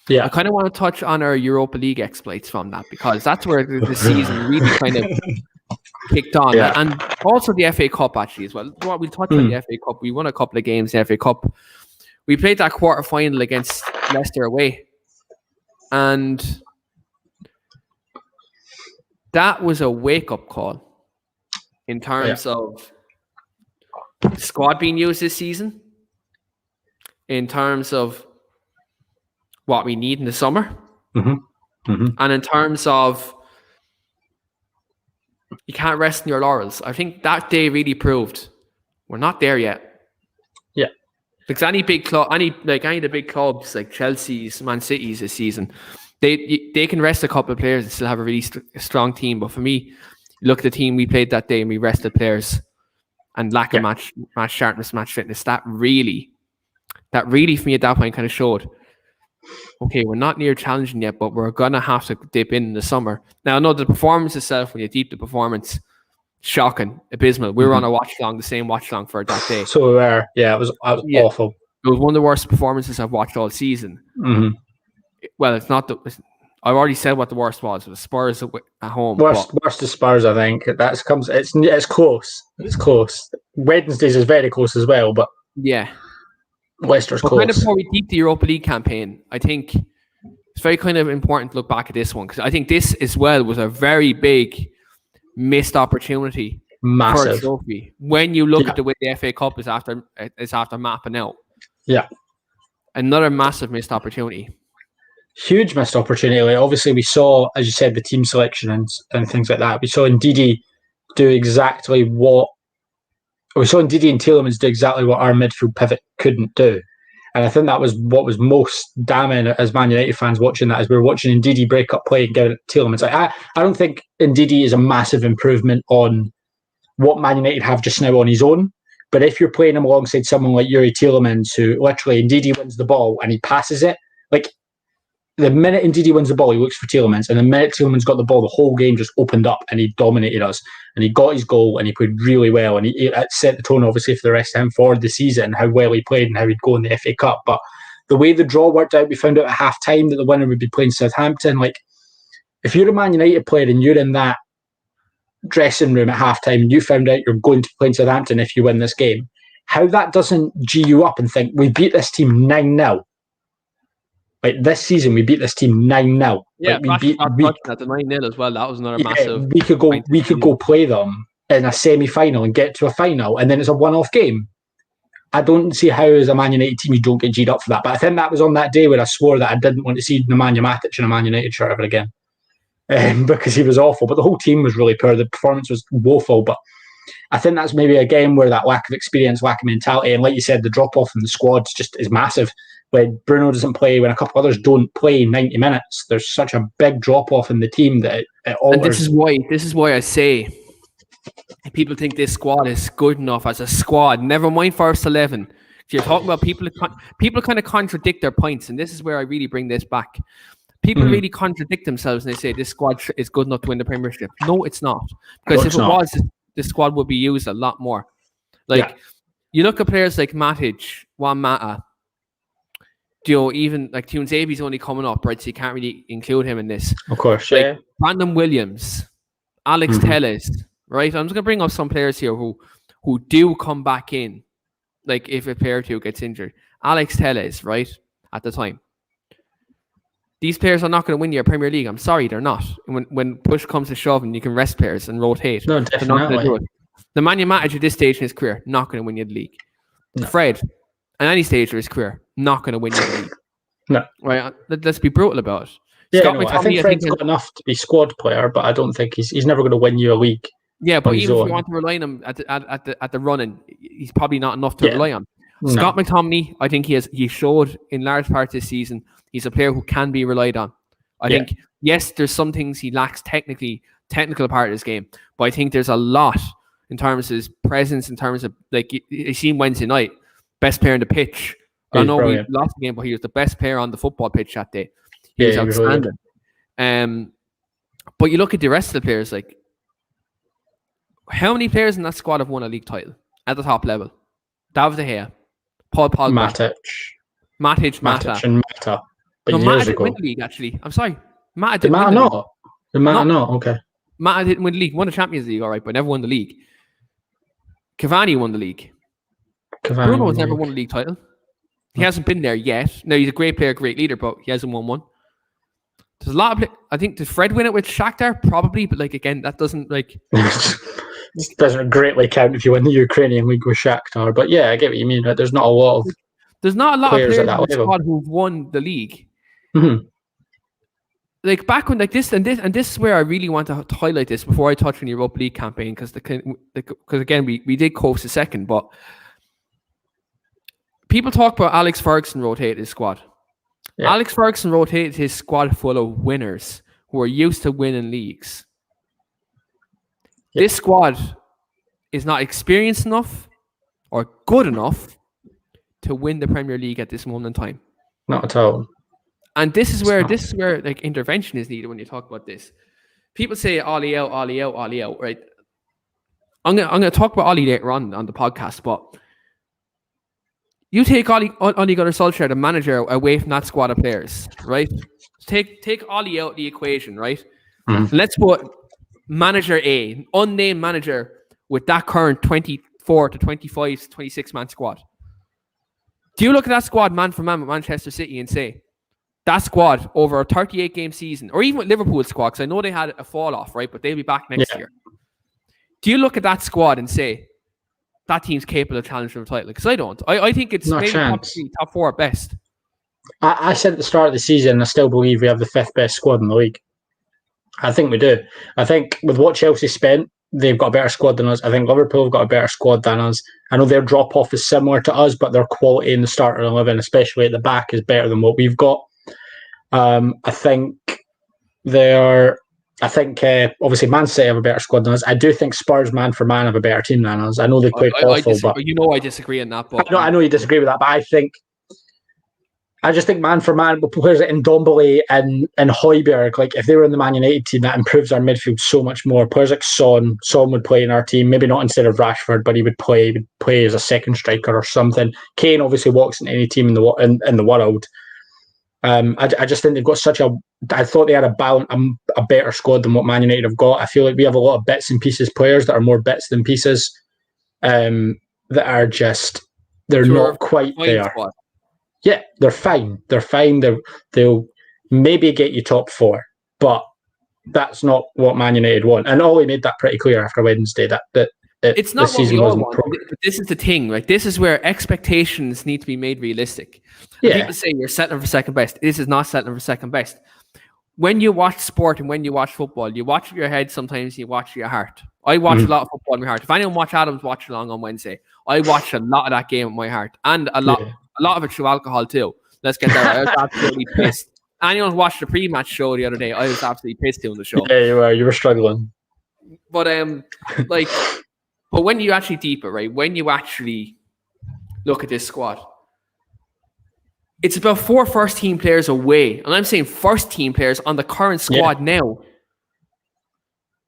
Yeah, I kind of want to touch on our Europa League exploits from that because that's where the season really kind of kicked on, and also the FA Cup actually as well. We'll touch on the FA Cup. We won a couple of games in the FA Cup. We played that quarter final against Leicester away, and that was a wake up call in terms of the squad being used this season. In terms of what we need in the summer. Mm-hmm. And in terms of, you can't rest in your laurels. I think that day really proved we're not there yet. Yeah. Because any big club, any of the big clubs like Chelsea's, Man City's this season, they can rest a couple of players and still have a really strong team. But for me, look at the team we played that day and we rested players, and lack of match sharpness, match fitness. That really for me at that point kind of showed, okay, we're not near challenging yet, but we're gonna have to dip in the summer. Now I know the performance itself, when you deep the performance, shocking, abysmal. We were on a the same watch along for that day. So we were, it was awful. It was one of the worst performances I've watched all season. Mm-hmm. Well, it's not I've already said what the worst was. It was Spurs at home. Worst to Spurs, I think. It's close. It's close. Wednesdays is very close as well, but yeah, Leicester's close. Kind of before we deep the Europa League campaign, I think it's very kind of important to look back at this one, because I think this as well was a very big missed opportunity. Massive. For a trophy. When you look at the way the FA Cup is after mapping out. Yeah. Another massive missed opportunity. Huge missed opportunity. Like, obviously, we saw, as you said, the team selection and things like that. We saw Ndidi do exactly what... We saw Ndidi and Tielemans do exactly what our midfield pivot couldn't do. And I think that was what was most damning as Man United fans watching that, as we were watching Ndidi break up play and give it to Tielemans. Like, I don't think Ndidi is a massive improvement on what Man United have just now on his own. But if you're playing him alongside someone like Yuri Tielemans, who literally Ndidi wins the ball and he passes it, like the minute Ndidi wins the ball, he looks for Tielemans, and the minute Tielemans got the ball, the whole game just opened up and he dominated us. And he got his goal and he played really well, and he set the tone obviously for the rest of him forward the season, how well he played and how he'd go in the FA Cup. But the way the draw worked out, we found out at half time that the winner would be playing Southampton. Like, if you're a Man United player and you're in that dressing room at halftime and you found out you're going to play Southampton if you win this game, how that doesn't G you up and think, we beat this team 9-0. Like, this season we beat this team 9-0. Yeah, like, we at the 9-0 as well. That was another massive. We could go play them in a semi-final and get to a final, and then it's a one-off game. I don't see how, as a Man United team, you don't get G'd up for that. But I think that was on that day where I swore that I didn't want to see Nemanja Matic in a Man United shirt ever again. Because he was awful, but the whole team was really poor. The performance was woeful, but I think that's maybe a game where that lack of experience, lack of mentality, and like you said, the drop-off in the squad just is massive. When Bruno doesn't play, when a couple others don't play 90 minutes, there's such a big drop-off in the team that it alters. And this is why I say, people think this squad is good enough as a squad. Never mind first 11. You're talking about people kind of contradict their points, and this is where I really bring this back. People really contradict themselves and they say this squad is good enough to win the Premiership. No, it's not. Because if it was, this squad would be used a lot more. Like, you look at players like Matic, Juan Mata, even like Tunezavi's only coming up, right? So you can't really include him in this. Of course, like, Brandon Williams, Alex Telles, right? I'm just going to bring up some players here who do come back in, like if a player or two gets injured. Alex Telles, right? At the time. These players are not going to win your Premier League. I'm sorry, they're not. When push comes to shove and you can rest players and rotate, no, they're not going to do it. The Nemanja Matic at this stage in his career, not going to win you the league. No. Fred, at any stage of his career, not going to win you the league. No. Right? Let's be brutal about it. Yeah, I think Fred's got enough to be squad player, but I don't think he's never going to win you a league. Yeah, but even if you want to rely on him at the running, he's probably not enough to rely on. No. Scott McTominay, I think he showed in large part this season, he's a player who can be relied on. I think, yes, there's some things he lacks technical part of his game, but I think there's a lot in terms of his presence, in terms of, like, you seen Wednesday night, best player on the pitch. I know we lost the game, but he was the best player on the football pitch that day. He was outstanding. But you look at the rest of the players, like, how many players in that squad have won a league title at the top level? David De Gea, Paul Pogba, Matic and Mata. But no, years Mata didn't ago. win the league, actually. I'm sorry. Mata didn't win the league. Mata not? Okay. Mata didn't win the league. Won the Champions League, all right, but never won the league. Cavani won the league. Bruno has never won a league title. He hasn't been there yet. No, he's a great player, great leader, but he hasn't won one. There's a lot of... I think, did Fred win it with Shakhtar? Probably, but, like, again, that doesn't, like... It doesn't greatly count if you win the Ukrainian league with Shakhtar, but yeah, I get what you mean. Right? There's not a lot of players in that the squad who've won the league. Mm-hmm. Like back when like this is where I really want to highlight this before I touch on the Europa League campaign, because again we did coast a second, but people talk about Alex Ferguson rotated his squad. Yeah. Alex Ferguson rotated his squad full of winners who are used to winning leagues. Yep. This squad is not experienced enough or good enough to win the Premier League at this moment in time. Not at all. And this is where like intervention is needed when you talk about this. People say Ollie out, right? I'm gonna talk about Ollie later on the podcast, but you take Ole Gunnar Solskjaer, the manager, away from that squad of players, right? Take Ollie out of the equation, right? Mm-hmm. Let's put manager A, unnamed manager, with that current 24 to 25 to 26 man squad. Do you look at that squad man for man with Manchester City and say, that squad over a 38 game season, or even with Liverpool's squad, because I know they had a fall off, right? But they'll be back next year. Do you look at that squad and say, that team's capable of challenging for the title? Because I don't. I think it's maybe top 4 at best. I said at the start of the season, I still believe we have the 5th best squad in the league. I think we do. I think with what Chelsea spent, they've got a better squad than us. I think Liverpool have got a better squad than us. I know their drop-off is similar to us, but their quality in the starting 11, especially at the back, is better than what we've got. I think obviously Man City have a better squad than us. I do think Spurs man for man have a better team than us. I know they played awful, but I disagree on that. But I know you disagree with that, but I just think man for man with players like Ndombele and Højbjerg, like if they were in the Man United team, that improves our midfield so much more. Players like Son would play in our team, maybe not instead of Rashford, but he would play as a second striker or something. Kane obviously walks in any team in the world. I just think they've got I thought they had a better squad than what Man United have got. I feel like we have a lot of bits and pieces players that are more bits than pieces, that are just they're not quite there. Squad. Yeah, they're fine. They'll maybe get you top 4, but that's not what Man United want. And Ollie made that pretty clear after Wednesday that it's not what we all want. But this is the thing, right? This is where expectations need to be made realistic. Yeah. People say you're settling for second best. This is not settling for second best. When you watch sport and when you watch football, you watch with your head, sometimes you watch with your heart. I watch a lot of football with my heart. If anyone watch Adams watch along on Wednesday, I watched a lot of that game with my heart. And a lot of it through alcohol too. Let's get that right. I was absolutely pissed. Anyone watched the pre-match show the other day, I was absolutely pissed doing the show. Yeah, you were struggling. But but when you actually deep it, right? When you actually look at this squad, it's about 4 first-team players away. And I'm saying first-team players on the current squad now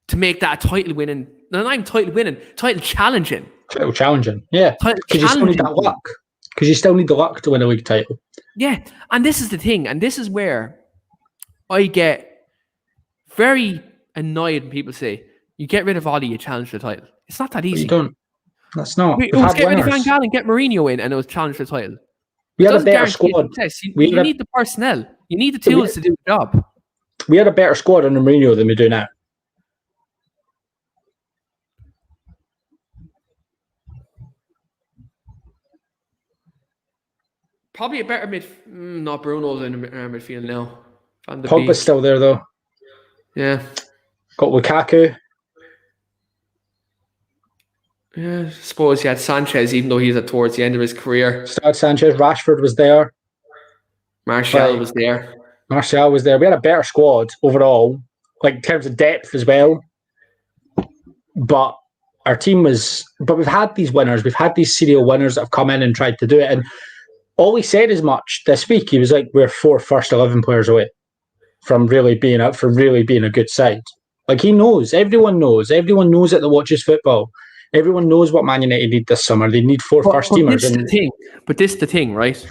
to make that title winning. No, not even title winning, title challenging. Title challenging, yeah. Because you still need that luck. Because you still need the luck to win a league title. Yeah, and this is the thing. And this is where I get very annoyed when people say, you get rid of Ollie, you challenge the title. It's not that easy. You don't. That's not. It was get rid of Van Gaal and get Mourinho in, and it was challenge the title. We had a better squad. You need the personnel. You need the tools to do the job. We had a better squad under Mourinho than we do now. Probably a better not Bruno's in the midfield now. Pogba's still there though. Yeah. Got Lukaku. Yeah, I suppose he had Sanchez, even though he's towards the end of his career. Still Sanchez. Rashford was there. Martial was there. We had a better squad overall, like in terms of depth as well. But our team was. But we've had these winners. We've had these serial winners that have come in and tried to do it. And all he said as much this week. He was like, "We're 4 first 11 players away from really being a good side." Like he knows. Everyone knows. Everyone knows it that watches football. Everyone knows what Man United need this summer. They need 4 first-teamers. This is the thing, right?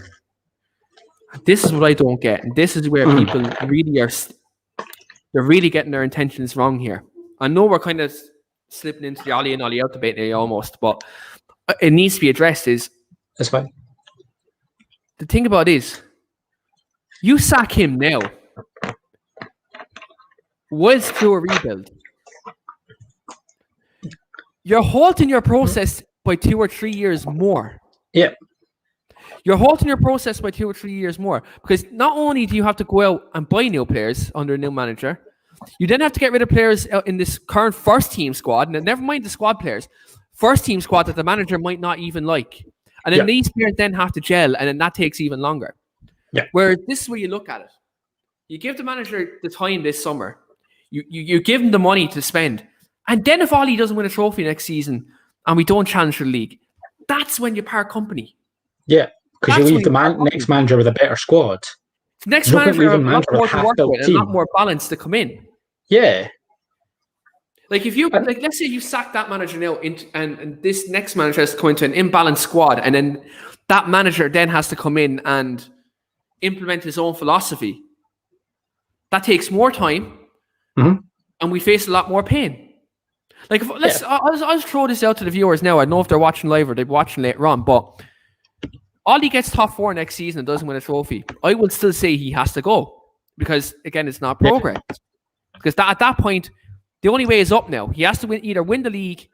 This is what I don't get. And this is where people really are... They're really getting their intentions wrong here. I know we're kind of slipping into the Ollie in, Ollie out debate now almost, but it needs to be addressed is... That's fine. The thing about it is, you sack him now. Whilst through a rebuild. You're halting your process by 2 or 3 years more. Yep. You're halting your process by 2 or 3 years more, because not only do you have to go out and buy new players under a new manager, you then have to get rid of players in this current first team squad, and never mind the squad players, first team squad that the manager might not even like. And then these players then have to gel, and then that takes even longer. Yeah. Whereas this is where you look at it. You give the manager the time this summer. You give him the money to spend. And then if Ollie doesn't win a trophy next season and we don't challenge for the league, that's when you part company. Yeah, because you leave the next manager with a better squad. The next manager has a lot more to work with and a lot more balance to come in. Yeah. Like if you let's say you sack that manager now and this next manager has to come into an imbalanced squad, and then that manager then has to come in and implement his own philosophy. That takes more time, and we face a lot more pain. Like I'll throw this out to the viewers now. I don't know if they're watching live or they're watching later on, but Ollie gets top 4 next season and doesn't win a trophy. I would still say he has to go because again, it's not progress. Because at that point, the only way is up now. He has to either win the league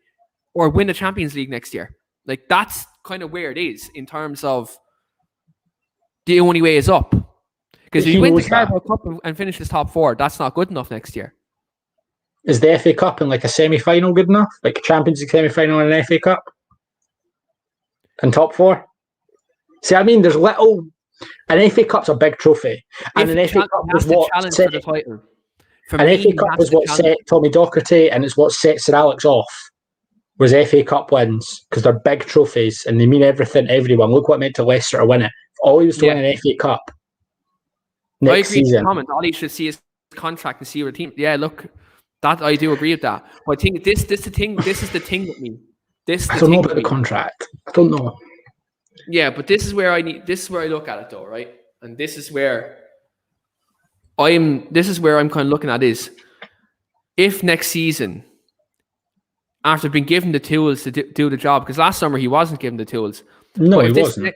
or win the Champions League next year. Like, that's kind of where it is in terms of the only way is up. Because if he wins the Carabao Cup and finishes top 4, that's not good enough next year. Is the FA Cup in like a semi-final good enough? Like a Champions League semi-final and an FA Cup? And top 4? See, I mean, there's little... An FA Cup's a big trophy. And an FA Cup was what... For the title. An FA Cup was what set Tommy Docherty, and it's what set Sir Alex off, was FA Cup wins, because they're big trophies, and they mean everything to everyone. Look what it meant to Leicester to win it. If Ollie was to win an FA Cup next season... Ollie should see his contract and see where the team... Yeah, look, that I do agree with that. But I think this is the thing with me. I don't know about the contract. I don't know. Yeah, but this is where I look at it though, right? And this is where I'm kind of looking at is if next season, after being given the tools to do the job, because last summer he wasn't given the tools. No, he wasn't.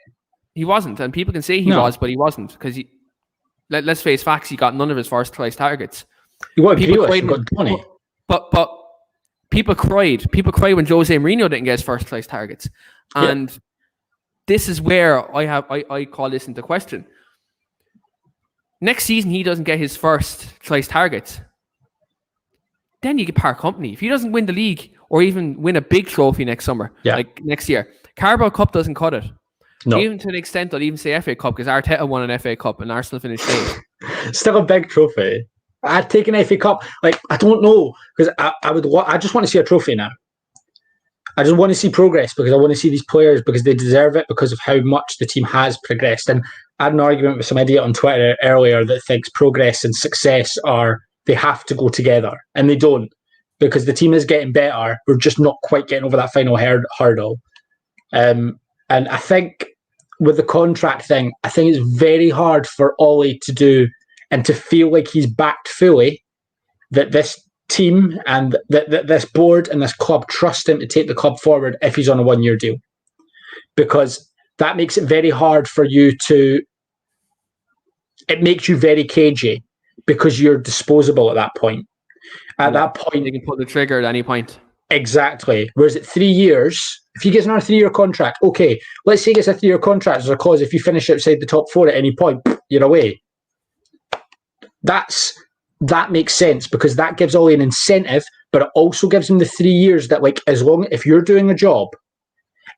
He wasn't, and people can say he was, but he wasn't, because let's face facts, he got none of his first choice targets. Got money. But people cried. People cried when Jose Mourinho didn't get his first choice targets, and this is where I call this into question. Next season, he doesn't get his first choice targets. Then you get part company. If he doesn't win the league or even win a big trophy next summer, like next year, Carabao Cup doesn't cut it. No. Even to an extent, I'd even say FA Cup, because Arteta won an FA Cup and Arsenal finished 8th. Still a big trophy. I'd take an FA Cup. Like, I don't know, because I just want to see a trophy now. I just want to see progress, because I want to see these players, because they deserve it because of how much the team has progressed. And I had an argument with some idiot on Twitter earlier that thinks progress and success they have to go together, and they don't, because the team is getting better. We're just not quite getting over that final hurdle. And I think with the contract thing, I think it's very hard for Ollie to do and to feel like he's backed fully, that this team and that this board and this club trust him to take the club forward if he's on a 1-year deal, because that makes it very hard for you to... It makes you very cagey, because you're disposable at that point. At that point... You can pull the trigger at any point. Exactly. Whereas at 3 years, if he gets another 3-year contract, okay, let's say he gets a 3-year contract, there's a clause, if you finish outside the top 4 at any point, you're away. That makes sense, because that gives Ollie an incentive, but it also gives him the 3 years that, like, if you're doing a job,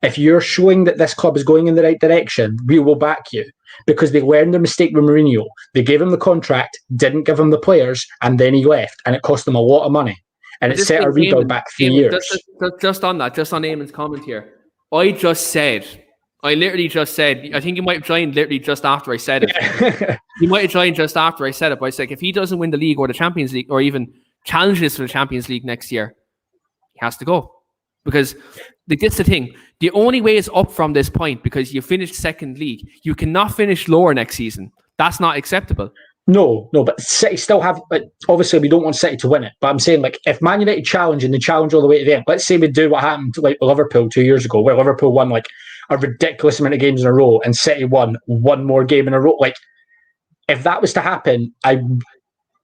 if you're showing that this club is going in the right direction, we will back you. Because they learned their mistake with Mourinho. They gave him the contract, didn't give him the players, and then he left, and it cost them a lot of money. And it set a rebuild back 3 years. Just on Eamon's comment here, I literally just said, I think you might have joined literally just after I said it. You might have joined just after I said it, but I said, if he doesn't win the league or the Champions League, or even challenges for the Champions League next year, he has to go. Because that's the thing. The only way is up from this point, because you finished second league. You cannot finish lower next season. That's not acceptable. No, but City still have... Like, obviously, we don't want City to win it, but I'm saying, like, if Man United challenge and they challenge all the way to the end, let's say we do what happened to, like, Liverpool 2 years ago, where Liverpool won, like, a ridiculous amount of games in a row, and City won one more game in a row. Like, if that was to happen, I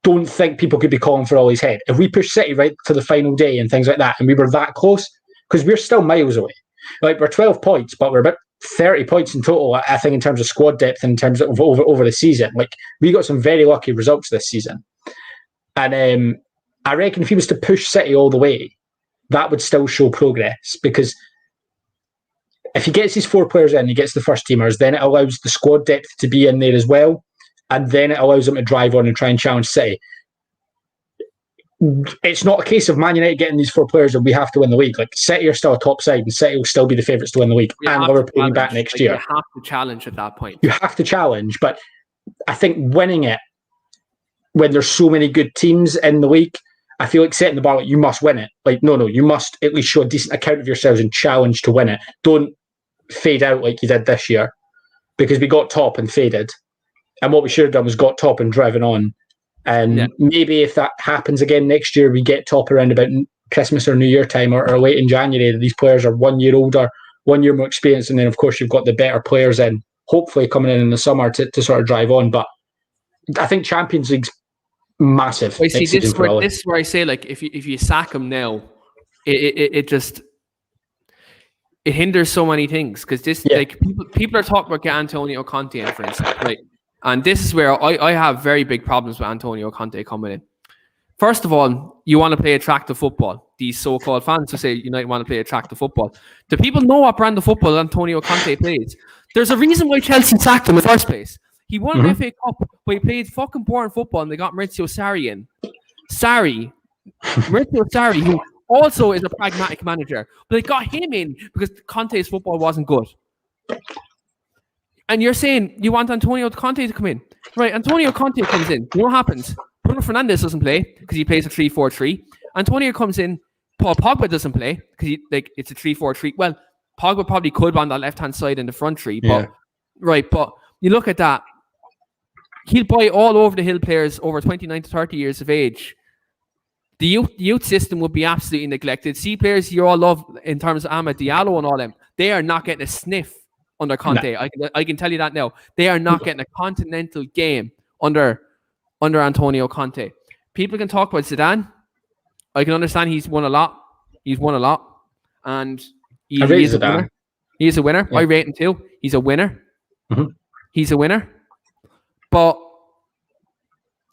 don't think people could be calling for Ollie's head. If we push City right to the final day and things like that, and we were that close, because we're still miles away. Like, we're 12 points, but we're about 30 points in total, I think, in terms of squad depth and in terms of over the season. Like, we got some very lucky results this season. And I reckon if he was to push City all the way, that would still show progress, because if he gets his 4 players in, he gets the first teamers, then it allows the squad depth to be in there as well, and then it allows him to drive on and try and challenge City. It's not a case of Man United getting these 4 players and we have to win the league. Like, City are still a top side, and City will still be the favourites to win the league, and Liverpool will be back next year. You have to challenge at that point. You have to challenge, but I think winning it when there's so many good teams in the league, I feel like setting the bar, like, you must win it. Like, no, you must at least show a decent account of yourselves and challenge to win it. Don't fade out like you did this year, because we got top and faded. And what we should have done was got top and driven on. And maybe if that happens again next year, we get top around about Christmas or New Year time, or late in January. These players are 1 year older, 1 year more experienced. And then, of course, you've got the better players in, hopefully coming in the summer to sort of drive on. But I think Champions League's massive. Well, see, this is where I say, like, if you sack him now, it just hinders so many things, because like people are talking about Antonio Conte in, for instance, right? And this is where I have very big problems with Antonio Conte coming in. First of all, you want to play attractive football. These so-called fans who say United want to play attractive football. Do people know what brand of football Antonio Conte plays? There's a reason why Chelsea sacked him in the first place. He won an FA Cup, but he played fucking boring football, and they got Maurizio Sarri in. Maurizio Sarri, who also is a pragmatic manager, but they got him in because Conte's football wasn't good. And you're saying you want Antonio Conte to come in. Right, Antonio Conte comes in. You know what happens? Bruno Fernandes doesn't play because he plays a 3-4-3. Antonio comes in. Paul Pogba doesn't play because it's a 3-4-3. Well, Pogba probably could on that left-hand side in the front three. But you look at that. He'll buy all over the hill players over 29 to 30 years of age. The youth system would be absolutely neglected. See players you all love in terms of Amad Diallo and all them. They are not getting a sniff under Conte. No. I can tell you that now. They are not getting a continental game under Antonio Conte. People can talk about Zidane. I can understand he's won a lot. And he is a winner. He is a winner. Yeah. I rate him too. He's a winner. Mm-hmm. He's a winner. But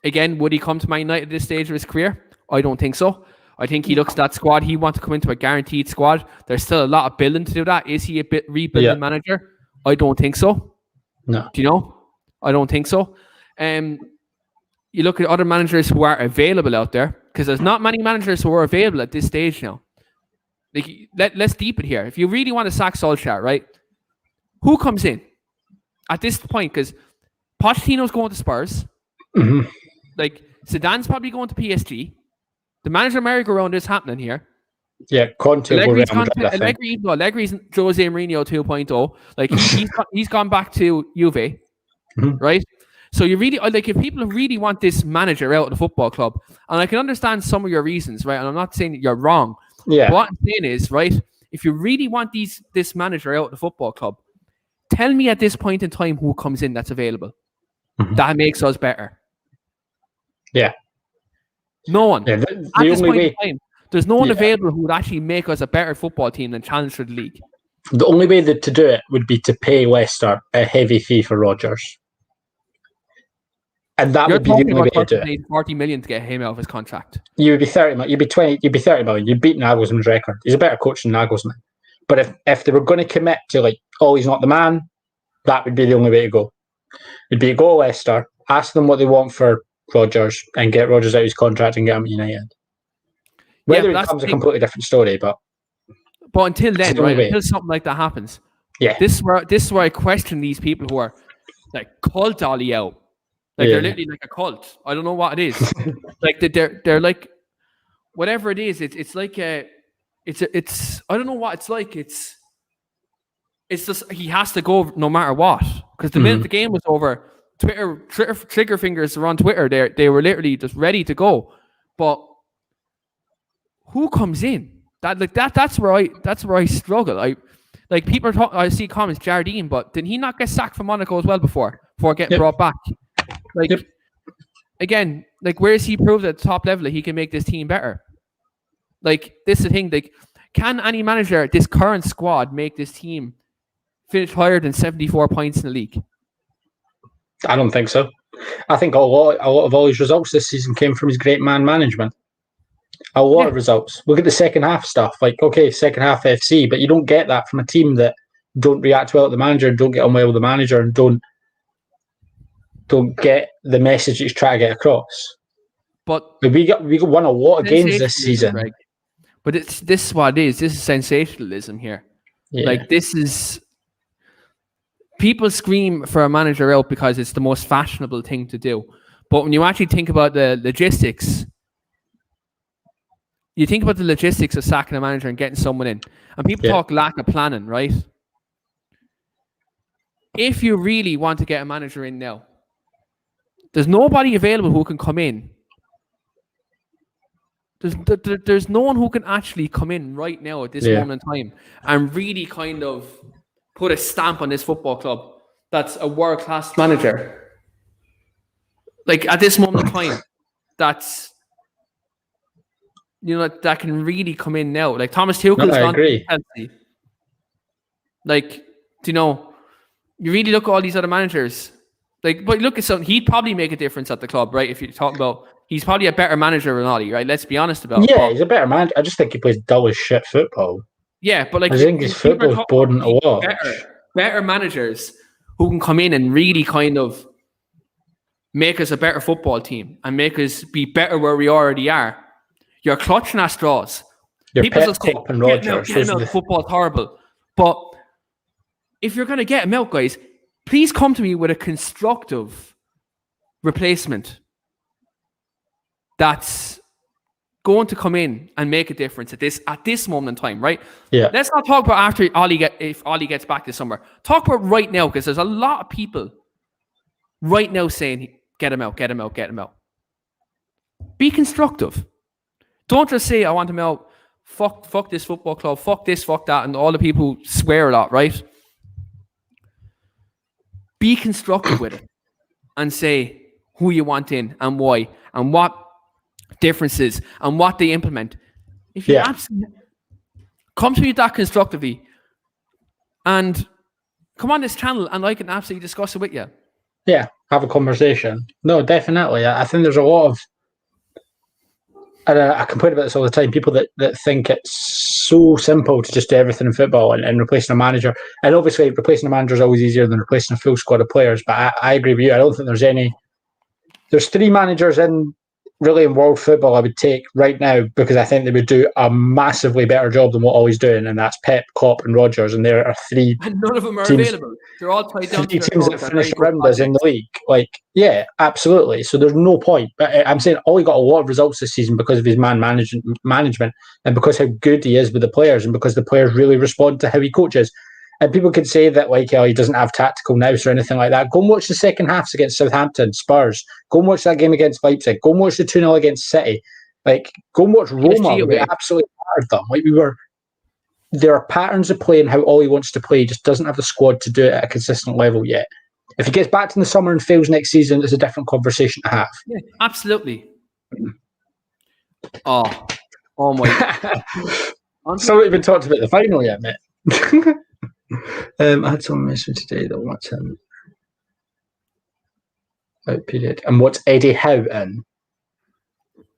again, would he come to Man United at this stage of his career? I don't think so. I think he looks at that squad. He wants to come into a guaranteed squad. There's still a lot of building to do that. Is he a bit rebuilding manager? I don't think so. No. Do you know? I don't think so. You look at other managers who are available out there, because there's not many managers who are available at this stage now. Like, let's deep it here. If you really want to sack Solskjaer, right? Who comes in at this point? Because Pochettino's going to Spurs. Mm-hmm. Like, Zidane's probably going to PSG. The manager merry-go-round is happening here. Yeah, Conte. Allegri's Jose Mourinho 2.0. Like, he's gone back to Juve, right? So you really, like, if people really want this manager out of the football club, and I can understand some of your reasons, right? And I'm not saying that you're wrong. Yeah. But what I'm saying is, right, if you really want this manager out of the football club, tell me at this point in time who comes in that's available. Mm-hmm. That makes us better. Yeah. No one. Yeah, at this point in time, there's no one available who would actually make us a better football team than challenge for the league. The only way to do it would be to pay Leicester a heavy fee for Rodgers. And that would be the only way to do it. 40 million to get him out of his contract. You would be 30. You'd be 20. You'd be 30 million. You'd beat Nagelsmann's record. He's a better coach than Nagelsmann. But if they were going to commit to, like, oh, he's not the man, that would be the only way to go. It'd be to go to Leicester, ask them what they want for Rodgers, and get Rodgers out of his contract and get him at United. Whether it becomes a completely different story, but until then, right? Until something like that happens, this is where I question these people who are like cult Ollie out. Like they're literally like a cult. I don't know what it is. Like they're like whatever it is. It's like it's I don't know what it's like. It's just he has to go no matter what, because the minute the game was over, Twitter trigger fingers were on Twitter. They were literally just ready to go. But who comes in? That's where I struggle. Like people are talking. I see comments Jardine, but did he not get sacked from Monaco as well before getting brought back? Like again, like where is he proved at the top level that he can make this team better? Like this is the thing. Like, can any manager, this current squad, make this team finish higher than 74 points in the league? I don't think so. I think a lot of all his results this season came from his great man management. A lot of results. Look at the second half stuff. Like, okay, second half FC, but you don't get that from a team that don't react well to the manager, don't get on well with the manager, and don't get the message he's trying to get across. But we won a lot of games this season. Greg. But this is what it is. This is sensationalism here. Yeah. Like, this is... People scream for a manager out because it's the most fashionable thing to do. But when you actually think about the logistics, you think about the logistics of sacking a manager and getting someone in. And people talk lack of planning, right? If you really want to get a manager in now, there's nobody available who can come in. There's no one who can actually come in right now at this moment in time and really kind of put a stamp on this football club that's a world-class manager. Like, at this moment in time, that's, that can really come in now. Like, Thomas Tuchel's gone to Chelsea. Like, you really look at all these other managers. Like, but look at something, he'd probably make a difference at the club, right? If you're talking about, he's probably a better manager than Ollie, right? Let's be honest about it. Yeah, he's a better manager. I just think he plays dull as shit football. Yeah, but like, I think his football's boring to watch. Better managers who can come in and really kind of make us a better football team and make us be better where we already are. You're clutching at straws. People just say, the football's horrible. But if you're going to get him out, guys, please come to me with a constructive replacement that's going to come in and make a difference at this moment in time, right? Yeah. Let's not talk about if Ollie gets back this summer. Talk about right now, because there's a lot of people right now saying, get him out, get him out, get him out. Be constructive. Don't just say, I want him out, fuck this football club, fuck this, fuck that, and all the people who swear a lot, right? Be constructive with it and say who you want in and why and what differences and what they implement. If you absolutely come to me that constructively and come on this channel and I can absolutely discuss it with you. Yeah, have a conversation. No, definitely. I think there's a lot of, and I complain about this all the time, people that think it's so simple to just do everything in football and replacing a manager. And obviously replacing a manager is always easier than replacing a full squad of players, but I agree with you. I don't think there's three managers in world football I would take right now because I think they would do a massively better job than what Ollie's doing, and that's Pep, Klopp and Rodgers, and there are three and none of them are available. They're all tied down to teams that finished around us in the league. Like, yeah, absolutely. So there's no point. But I'm saying Ollie got a lot of results this season because of his management and because how good he is with the players and because the players really respond to how he coaches. And people could say that, like, he doesn't have tactical nous or anything like that. Go and watch the second halves against Southampton, Spurs. Go and watch that game against Leipzig. Go and watch the 2-0 against City. Like, go and watch Roma. We absolutely battered them. Like, there are patterns of play and how Ollie wants to play. He just doesn't have the squad to do it at a consistent level yet. If he gets back to the summer and fails next season, it's a different conversation to have. Yeah, absolutely. Oh my. Still not even talked about the final yet, mate. I had someone mention today that wants him out period. And what's Eddie Howe in?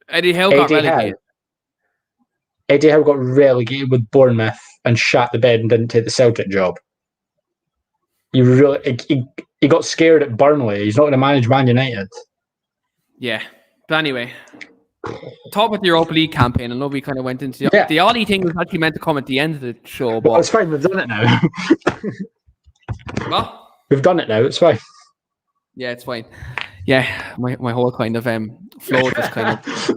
Eddie Howe got relegated. Eddie Howe got relegated with Bournemouth and shat the bed and didn't take the Celtic job. He got scared at Burnley. He's not going to manage Man United. Yeah. But anyway, talk about the Europa League campaign. I know we kind of went into the Ollie thing was actually meant to come at the end of the show. But it's fine. We've done it now. What? We've done it now. It's fine. Yeah, it's fine. Yeah, my whole kind of flow just kind of...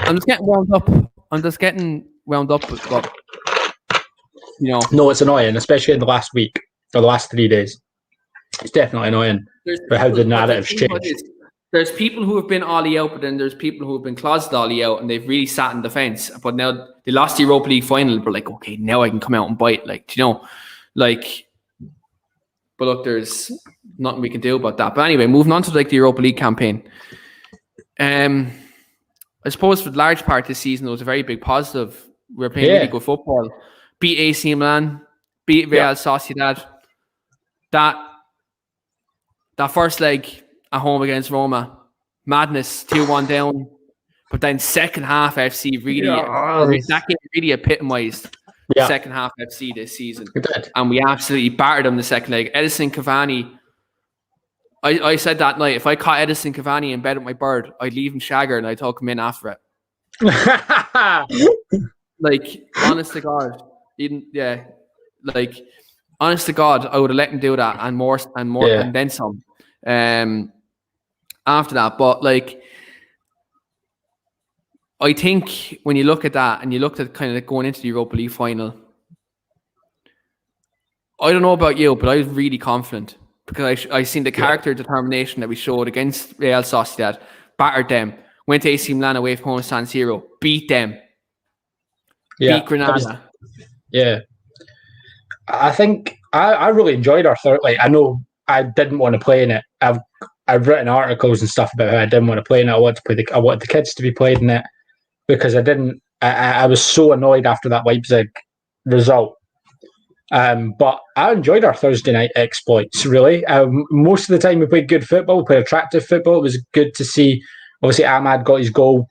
I'm just getting wound up with what, No, it's annoying, especially in the last week or the last 3 days. It's definitely annoying for how the narrative's changed. There's people who have been Ollie out, but then there's people who have been closeted Ollie out, and they've really sat in defence. But now they lost the Europa League final, but like, okay, now I can come out and bite. Like, but look, there's nothing we can do about that. But anyway, moving on to like the Europa League campaign. I suppose for the large part this season, it was a very big positive. We were playing really good football. Beat AC Milan, beat Real Sociedad. that first leg at home against Roma, madness, 2-1 down. But then second half FC that game really epitomised second half FC this season. And we absolutely battered them the second leg. Edison Cavani, I said that night, if I caught Edison Cavani in bed with my bird, I'd leave him shagger and I'd talk him in after it. Honest to God, honest to God, I would have let him do that and more and then some. After that, but I think when you look at that and you looked at kind of going into the Europa League final, I don't know about you, but I was really confident because I seen the character determination that we showed against Real Sociedad, battered them, went to AC Milan away from home San Siro, beat them, beat Granada. I think I really enjoyed our third. I know I didn't want to play in it. I've written articles and stuff about how I didn't want to play in it. I wanted the kids to be playing in it because I didn't. I was so annoyed after that Leipzig result. But I enjoyed our Thursday night exploits, really. Most of the time we played good football, we played attractive football. It was good to see, obviously, Ahmad got his goal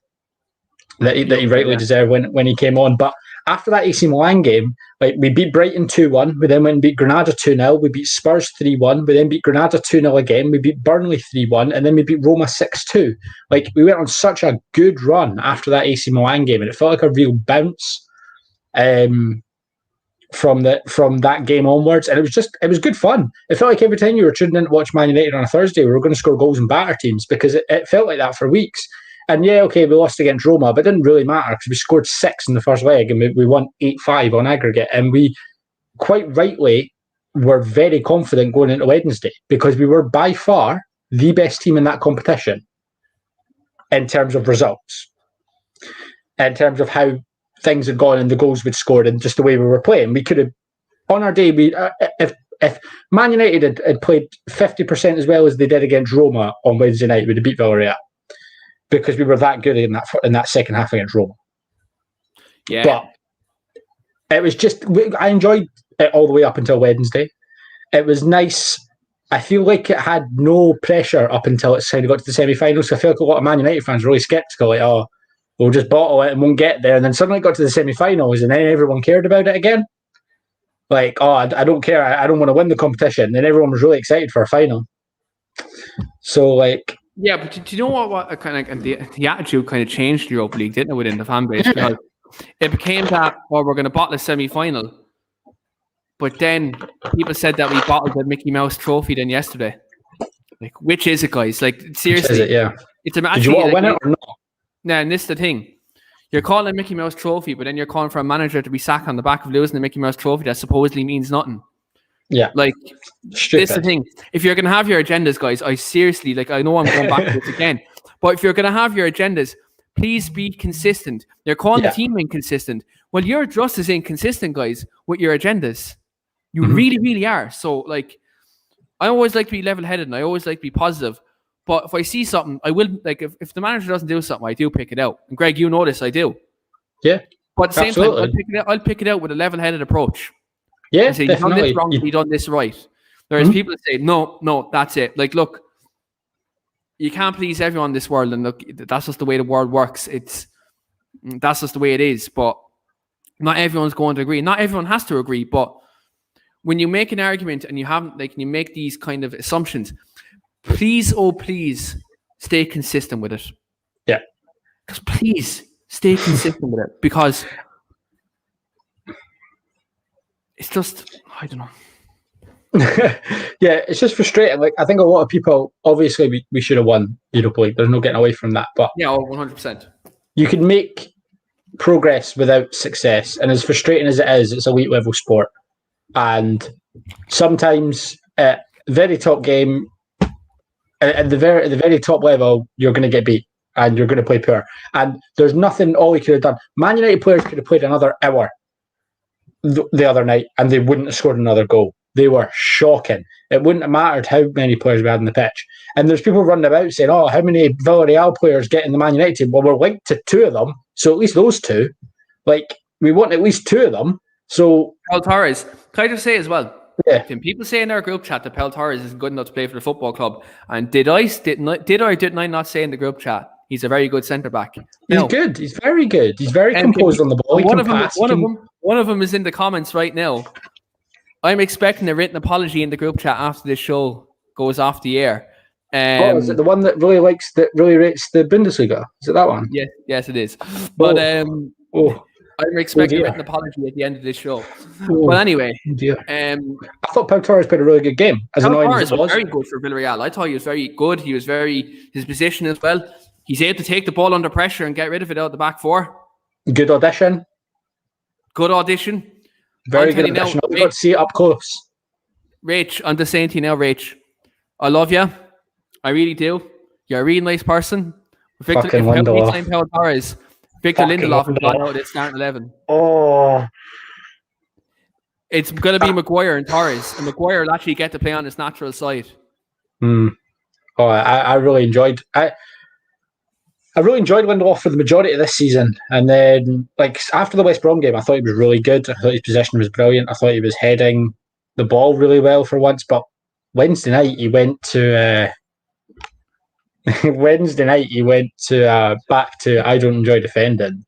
that he rightly deserved when he came on. But after that AC Milan game, we beat Brighton 2-1, we then went and beat Granada 2-0, we beat Spurs 3-1, we then beat Granada 2-0 again, we beat Burnley 3-1, and then we beat Roma 6-2. We went on such a good run after that AC Milan game, and it felt like a real bounce from that game onwards, and it was good fun. It felt like every time you were tuning in to watch Man United on a Thursday, we were going to score goals and batter teams, because it felt like that for weeks. And we lost against Roma, but it didn't really matter because we scored 6 in the first leg and we won 8-5 on aggregate. And we quite rightly were very confident going into Wednesday because we were by far the best team in that competition in terms of results, in terms of how things had gone and the goals we'd scored and just the way we were playing. We could have, on our day, if Man United had played 50% as well as they did against Roma on Wednesday night, we'd have beat Villarreal. Because we were that good in that second half against Roma. Yeah. But it was just, I enjoyed it all the way up until Wednesday. It was nice. I feel like it had no pressure up until it kind of got to the semi-finals. So I feel like a lot of Man United fans were really sceptical, we'll just bottle it and won't get there. And then suddenly it got to the semi-finals and then everyone cared about it again. I don't care. I don't want to win the competition. And everyone was really excited for a final. So yeah, but do you know what kind of the attitude kind of changed in the Europa League, didn't it, within the fan base? Because it became that, we're going to bottle a semi-final. But then people said that we bottled the Mickey Mouse trophy then yesterday. Which is it, guys? Seriously. Which is it, yeah. It's Did you want to win it or not? No, and this is the thing. You're calling a Mickey Mouse trophy, but then you're calling for a manager to be sacked on the back of losing the Mickey Mouse trophy that supposedly means nothing. Yeah. This is the thing. If you're going to have your agendas, guys, I seriously, I know I'm going back to this again, but if you're going to have your agendas, please be consistent. You're calling the team inconsistent. Well, you're just as inconsistent, guys, with your agendas. You really, really are. So, I always like to be level-headed and I always like to be positive. But if I see something, I will, if the manager doesn't do something, I do pick it out. And Greg, you know this, I do. Yeah. But at the same time, I'll pick it out with a level-headed approach. Yeah, say, you've done this wrong, you've done this right. Whereas people say, no, that's it. Look, you can't please everyone in this world, and look, that's just the way the world works. That's just the way it is. But not everyone's going to agree. Not everyone has to agree. But when you make an argument and you make these kind of assumptions, please stay consistent with it. Yeah. Just please stay consistent with it, because it's just, I don't know. Yeah, it's just frustrating. I think a lot of people, obviously, we should have won Europa League. There's no getting away from that. But yeah, 100%. You can make progress without success, and as frustrating as it is, it's elite level sport. And sometimes at very top game, at the very top level, you're going to get beat and you're going to play poor. And there's nothing Ollie could have done. Man United players could have played another hour the other night and they wouldn't have scored another goal. They were shocking. It wouldn't have mattered how many players we had on the pitch. And there's people running about saying, how many Villarreal players get in the Man United team? Well, we're linked to 2 of them, so at least those 2. We want at least 2 of them. So, Torres, can I just say as well, Yeah. People say in our group chat that Pal Torres isn't good enough to play for the football club. And did I not say in the group chat he's a very good centre back? He's good. He's very good. He's very composed on the ball. He can pass. One of them is in the comments right now. I'm expecting a written apology in the group chat after this show goes off the air. Is it the one that really rates the Bundesliga? Is it that one? Yes, it is. But I'm expecting a written apology at the end of this show. But anyway, I thought Pau Torres played a really good game. Pau Torres was very good for Villarreal. I thought he was very good. He was his position as well. He's able to take the ball under pressure and get rid of it out the back four. Good audition. Very good audition. We got to see it up close. Rach, I'm just saying to you now, Rach, I love you. I really do. You're a really nice person. Victor Lindelof is not out of this starting 11. Oh. It's going to be Maguire and Torres. And Maguire will actually get to play on his natural side. Oh, I really enjoyed... I really enjoyed Lindelof for the majority of this season. And then, after the West Brom game, I thought he was really good. I thought his possession was brilliant. I thought he was heading the ball really well for once. But Wednesday night, he went to... back to I don't enjoy defending.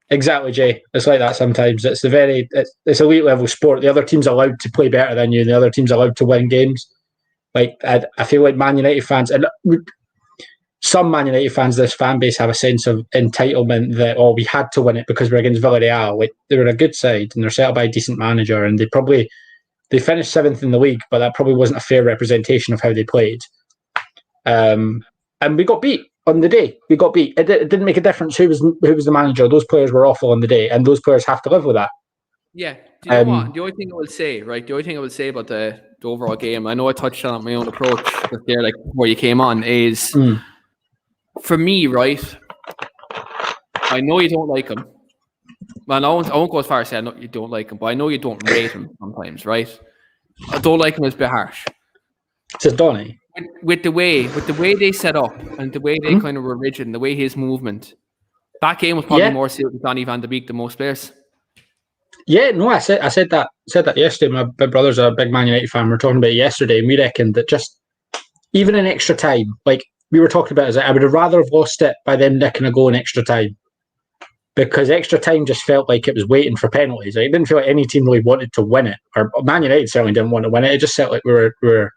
Exactly, Jay. It's like that sometimes. It's elite level sport. The other team's allowed to play better than you, and the other team's allowed to win games. I feel like Man United fans, and some Man United fans, this fan base have a sense of entitlement that we had to win it because we're against Villarreal. They were a good side and they're set up by a decent manager, and they finished 7th in the league, but that probably wasn't a fair representation of how they played. And we got beat on the day. We got beat. It didn't make a difference who was the manager. Those players were awful on the day, and those players have to live with that. Yeah. Do you know what? The only thing I will say, right? The only thing I will say about the overall game, I know I touched on my own approach there, before you came on, is for me, right? I know you don't like him. Well, I won't go as far as say I know you don't like him, but I know you don't rate him sometimes, right? I don't like him as a bit harsh. Says Donny. With the way they set up and the way they kind of were rigid and the way his movement, that game was probably more suited to Donny van de Beek than most players. Yeah, no, I said that yesterday. My brother's a big Man United fan. We were talking about it yesterday, and we reckoned that just even in extra time, we were talking about, I would have rather have lost it by them nicking a goal in extra time, because extra time just felt like it was waiting for penalties. It didn't feel like any team really wanted to win it, or Man United certainly didn't want to win it. It just felt like we were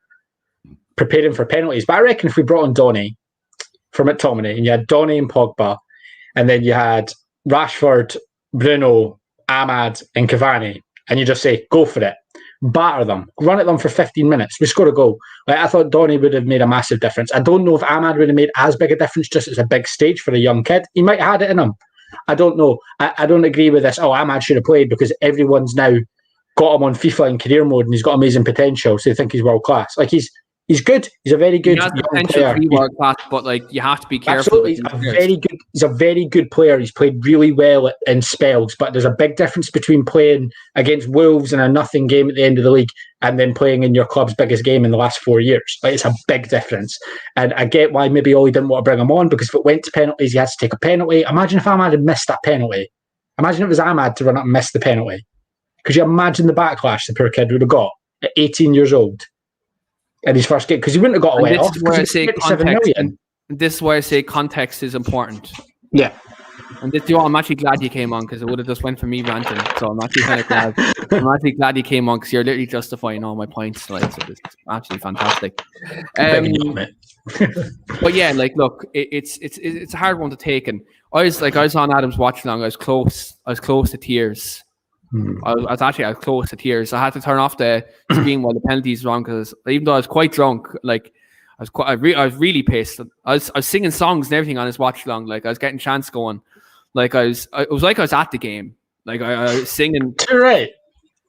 preparing for penalties. But I reckon if we brought on Donny from McTominay, and you had Donny and Pogba, and then you had Rashford, Bruno, Ahmad and Cavani, and you just say, go for it. Batter them. Run at them for 15 minutes. We score a goal. I thought Donny would have made a massive difference. I don't know if Ahmad would have made as big a difference just as a big stage for a young kid. He might have had it in him. I don't know. I don't agree with this. Ahmad should have played because everyone's now got him on FIFA in career mode and he's got amazing potential, so they think he's world class. He's good. He's a very good young player. To be world class, but you have to be careful. Absolutely, he's a very good player. He's played really well in spells, but there's a big difference between playing against Wolves in a nothing game at the end of the league and then playing in your club's biggest game in the last 4 years. It's a big difference. And I get why maybe Ollie didn't want to bring him on, because if it went to penalties, he had to take a penalty. Imagine if Ahmad had missed that penalty. Imagine if it was Ahmad to run up and miss the penalty. Could you imagine the backlash the poor kid would have got at 18 years old? In his first game, because he wouldn't have got away off. This is why I say context is important. Yeah. And I'm actually glad you came on, because it would have just went for me ranting. So I'm actually kind of glad. I'm actually glad you came on, because you're literally justifying all my points tonight. So this is absolutely fantastic. But yeah, look, it's a hard one to take. And I was on Adam's watch along. I was close to tears. I was close to tears. I had to turn off the screen while the penalties were on, because even though I was quite drunk, I was really pissed. I was singing songs and everything on his watch along. I was getting chants going. It was like I was at the game. I was singing. Too right.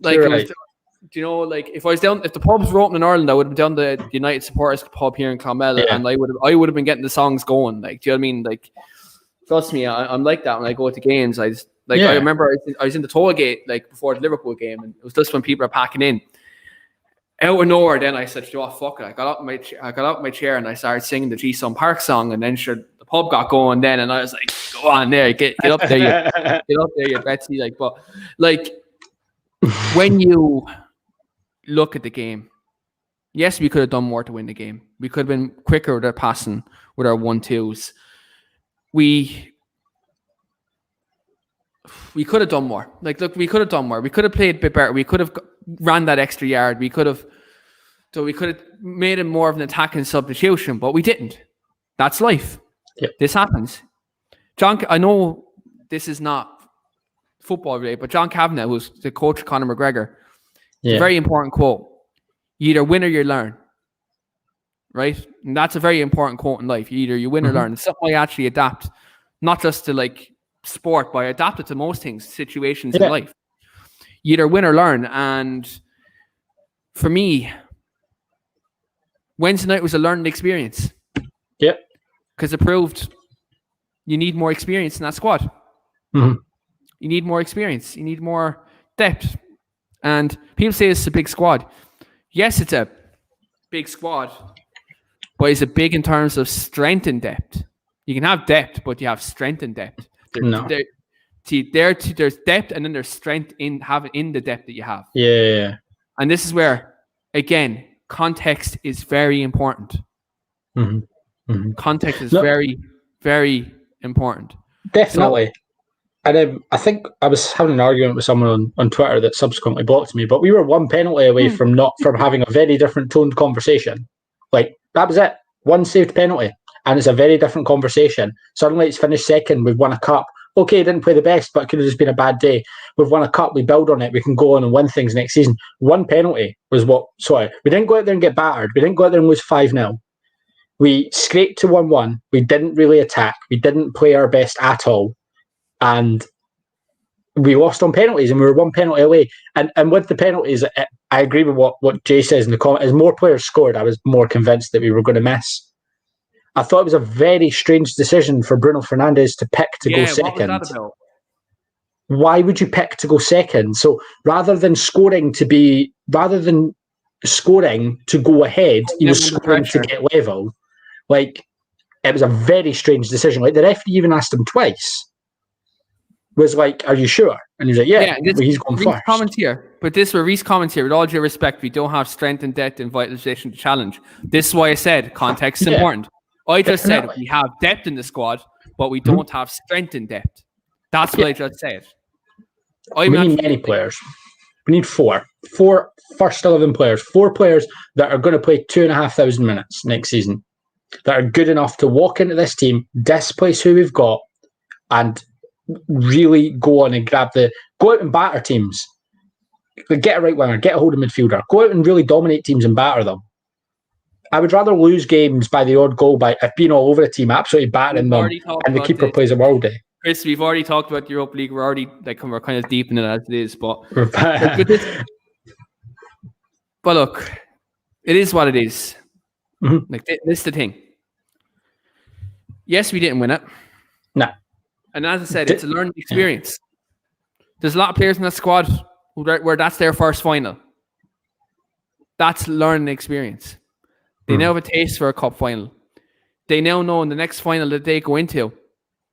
If I was down, if the pubs were open in Ireland, I would have been down the United Supporters pub here in Clonmel, and I would have been getting the songs going. Do you know what I mean? Trust me, I'm like that when I go to games. I remember I was in the toll gate before the Liverpool game, and it was just when people are packing in. Out of nowhere, then I said, fuck it. I got up my chair and I started singing the G-Sun Park song, and then the pub got going then, and I was like, go on there, get up there, you Betsy. when you look at the game, yes, we could have done more to win the game. We could have been quicker with our passing, with our 1-2s. We could have done more. Like, look, we could have done more. We could have played a bit better. We could have ran that extra yard. We could have made it more of an attacking substitution, but we didn't. That's life. Yep. This happens. John, I know this is not football related, but John Kavanagh, who's the coach of Conor McGregor, a very important quote. You either win or you learn. Right? And that's a very important quote in life. You win or learn. It's something I actually adapt, not just to like sport, but I adapt it to most things, situations in life. You either win or learn. And for me, Wednesday night was a learning experience. Yep. Because it proved you need more experience in that squad. Mm-hmm. You need more experience. You need more depth. And people say it's a big squad. Yes, it's a big squad, but is it big in terms of strength and depth? You can have depth, but you have strength and depth. There's depth and then there's strength in the depth that you have. Yeah. And this is where, again, context is very important. Mm-hmm. Mm-hmm. Context is very, very important. Definitely. And I think I was having an argument with someone on Twitter that subsequently blocked me, but we were one penalty away from having a very different toned conversation. Like, that was it. One saved penalty, and it's a very different conversation. Suddenly it's finished second, we've won a cup. Okay, didn't play the best, but it could have just been a bad day. We've won a cup, we build on it, we can go on and win things next season. One penalty was we didn't go out there and get battered. We didn't go out there and lose 5-0. We scraped to 1-1. We didn't really attack. We didn't play our best at all. And we lost on penalties, and we were one penalty away. And with the penalties, I agree with what Jay says in the comment. As more players scored, I was more convinced that we were going to miss. I thought it was a very strange decision for Bruno Fernandes to pick to go second. What was that about? Why would you pick to go second? So rather than scoring to go ahead, he was scoring to get level. Like, it was a very strange decision. Like, the referee even asked him twice. Was like, are you sure? And he's like, he's going first. Reece comments here, with all due respect, we don't have strength and depth in vitalization to challenge. This is why I said context is important. I just said we have depth in the squad, but we don't have strength in depth. That's what I just said. We need many players. We need four first 11 players. 4 players that are going to play 2,500 minutes next season, that are good enough to walk into this team, displace who we've got, and really go on and go out and batter teams. Get a right winger, get a holding midfielder, go out and really dominate teams and batter them. I would rather lose games by the odd goal by being all over the team, absolutely battering them, and the keeper plays a worldie. Chris, we've already talked about the Europa League. We're kind of deep in it as it is, but look, it is what it is. Mm-hmm. Like, this is the thing. Yes, we didn't win it. No. And as I said, it's a learning experience. There's a lot of players in that squad where that's their first final. That's learning experience. They now have a taste for a cup final. They now know in the next final that they go into,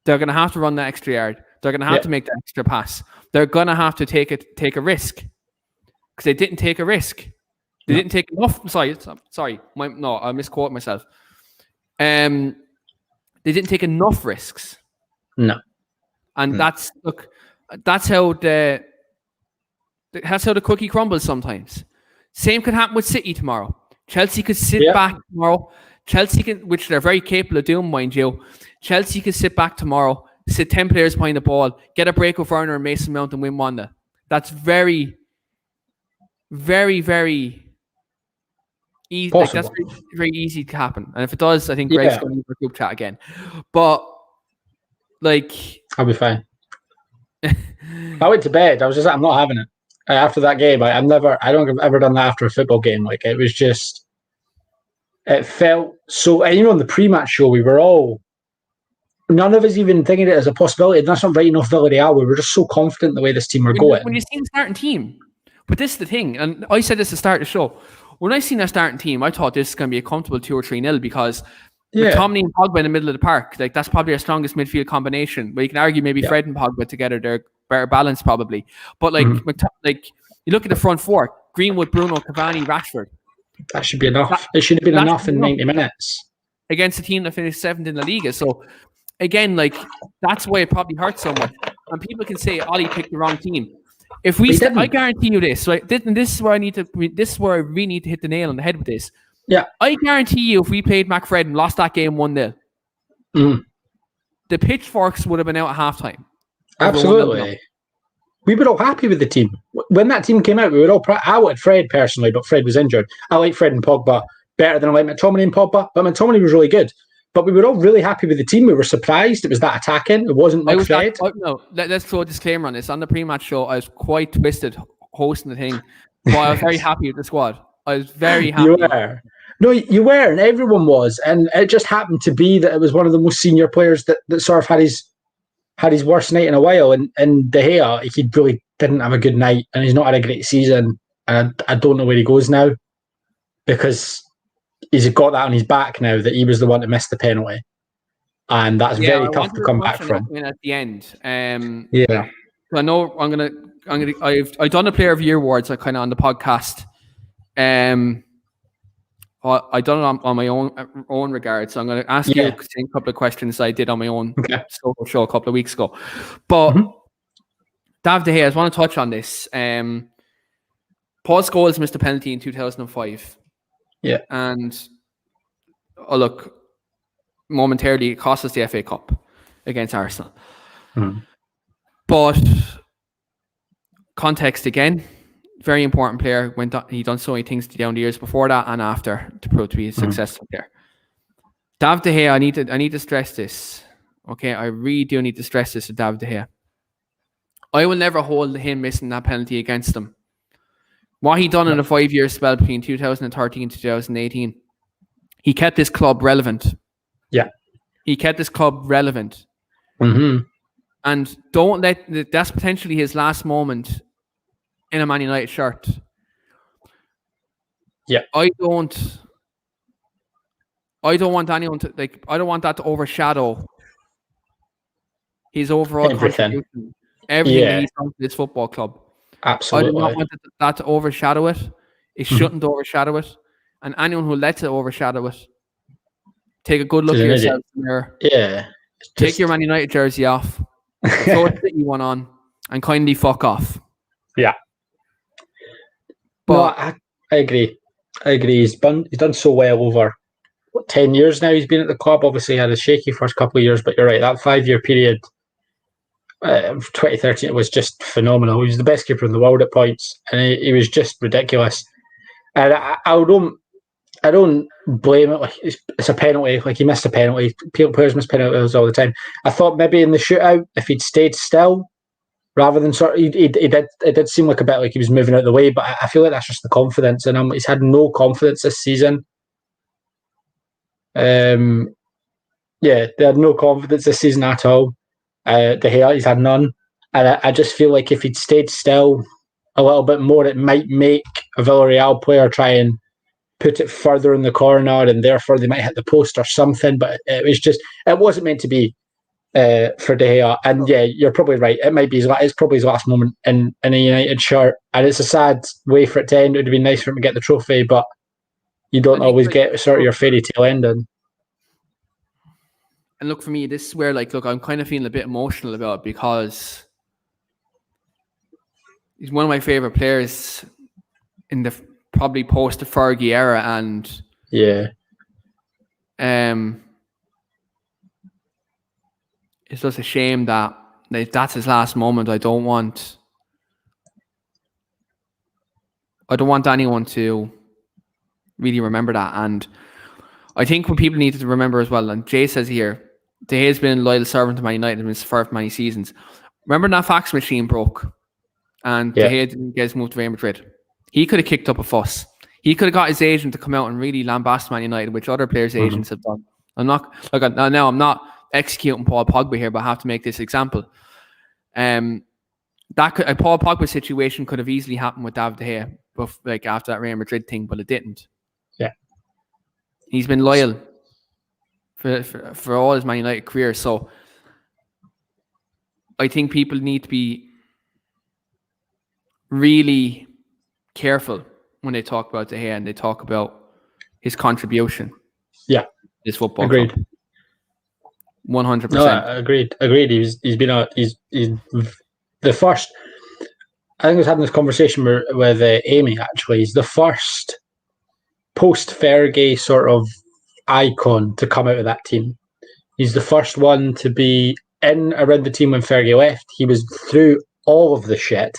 they're going to have to run that extra yard. They're going to have to make that extra pass. They're going to have to take a risk. Because they didn't take a risk. They didn't take enough. Sorry. I misquoted myself. They didn't take enough risks. No. And that's how the cookie crumbles sometimes. Same could happen with City tomorrow. Chelsea could sit back tomorrow. Chelsea can, which they're very capable of doing, mind you. Chelsea could sit back tomorrow, sit 10 players behind the ball, get a break with Werner and Mason Mount and win 1-0. That's very, very, very easy. Like, that's very, very easy to happen. And if it does, I think Greg's going to use our group chat again. But I'll be fine. I went to bed. I was just, I'm not having it. After that game, I don't think I've ever done that after a football game. Like, it was just, it felt so, and on the pre-match show, we were all, none of us even thinking it as a possibility. That's not right enough Villarreal. We were just so confident the way this team were going. When you see the starting team, but this is the thing, and I said this at the start of the show, when I seen our starting team, I thought this is going to be a comfortable 2 or 3-0 because McTominay and Pogba in the middle of the park, like, that's probably our strongest midfield combination. But you can argue maybe Fred and Pogba together, they're better balanced probably. But You look at the front four: Greenwood, Bruno, Cavani, Rashford. That should be enough. It should have been enough in 90 minutes. Against a team that finished 7th in La Liga. So, again, like, that's why it probably hurts so much. And people can say, Ollie picked the wrong team. If we, I guarantee you this, right? This is where this is where I really need to hit the nail on the head with this. Yeah. I guarantee you, if we played McFred and lost that game 1-0, the pitchforks would have been out at halftime. Absolutely. We were all happy with the team. When that team came out, we were all I wanted Fred personally, but Fred was injured. I like Fred and Pogba better than I like McTominay and Pogba, but McTominay was really good. But we were all really happy with the team. We were surprised it was that attacking. It wasn't McFred. No, let's throw a disclaimer on this. On the pre-match show, I was quite twisted hosting the thing, but I was very happy with the squad. I was very happy. You were. No, you were, and everyone was. And it just happened to be that it was one of the most senior players that sort of had his worst night in a while. And De Gea, he really didn't have a good night, and he's not had a great season. And I don't know where he goes now, because he's got that on his back now that he was the one that missed the penalty, and that's very tough to come back from. At the end, yeah. I know I've done a Player of the Year awards, kind of on the podcast. I done it on my own regard, so I'm going to ask you the same couple of questions I did on my own solo show a couple of weeks ago. But David De Gea, I just want to touch on this. Paul Scholes missed a penalty in 2005. Yeah. And look, momentarily it cost us the FA Cup against Arsenal. But context again, very important player. He done so many things down the years before that and after to prove to be a successful player. David De Gea, I need to stress this. Okay, I really do need to stress this to David De Gea. I will never hold him missing that penalty against him. What he done in a 5-year spell between 2013 and 2018, he kept his club relevant. Yeah. He kept his club relevant. And don't let, that's potentially his last moment in a Man United shirt. Yeah. I don't want anyone to, I don't want that to overshadow his overall contribution. Everything that he's done for this football club. Absolutely. I do not want that to overshadow it. It shouldn't overshadow it. And anyone who lets it overshadow it, take a good look at yourself in the mirror. Yeah. Take your Man United jersey off, throw a City one on, and kindly fuck off. Yeah. But no, I agree. He's done so well over 10 years now. He's been at the club. Obviously, he had a shaky first couple of years, but you're right. That 5-year period, 2013, it was just phenomenal. He was the best keeper in the world at points, and he was just ridiculous. And I don't blame it. Like it's a penalty. Like he missed a penalty. Players miss penalties all the time. I thought maybe in the shootout, if he'd stayed still, rather than it did seem like a bit like he was moving out of the way. But I feel like that's just the confidence in him. He's had no confidence this season. They had no confidence this season at all. De Gea, he's had none, and I just feel like if he'd stayed still a little bit more, it might make a Villarreal player try and put it further in the corner, and therefore they might hit the post or something. But it wasn't meant to be for De Gea. And yeah, you're probably right. It might be it's probably his last moment in a United shirt, and it's a sad way for it to end. It would have been nice for him to get the trophy, but you don't always get sort of your fairy tale ending. And look, for me, this is where, I'm kind of feeling a bit emotional about it, because he's one of my favourite players in the probably post the Fergie era, and it's just a shame that that's his last moment. I don't want anyone to really remember that. And I think what people need to remember as well, and Jay says here, De Gea's been a loyal servant to Man United and been served for many seasons. Remember that fax machine broke and De Gea didn't get moved to Real Madrid? He could have kicked up a fuss. He could have got his agent to come out and really lambast Man United, which other players' agents have done. I'm not executing Paul Pogba here, but I have to make this example. Paul Pogba situation could have easily happened with David De Gea, after that Real Madrid thing, but it didn't. Yeah, he's been loyal for all his Man United career. So I think people need to be really careful when they talk about De Gea and they talk about his contribution. Yeah, this football agreed. club. 100%. No, agreed. He's the first. I think I was having this conversation with Amy. Actually, he's the first post-Fergie sort of icon to come out of that team. He's the first one to be in around the team when Fergie left. He was through all of the shit.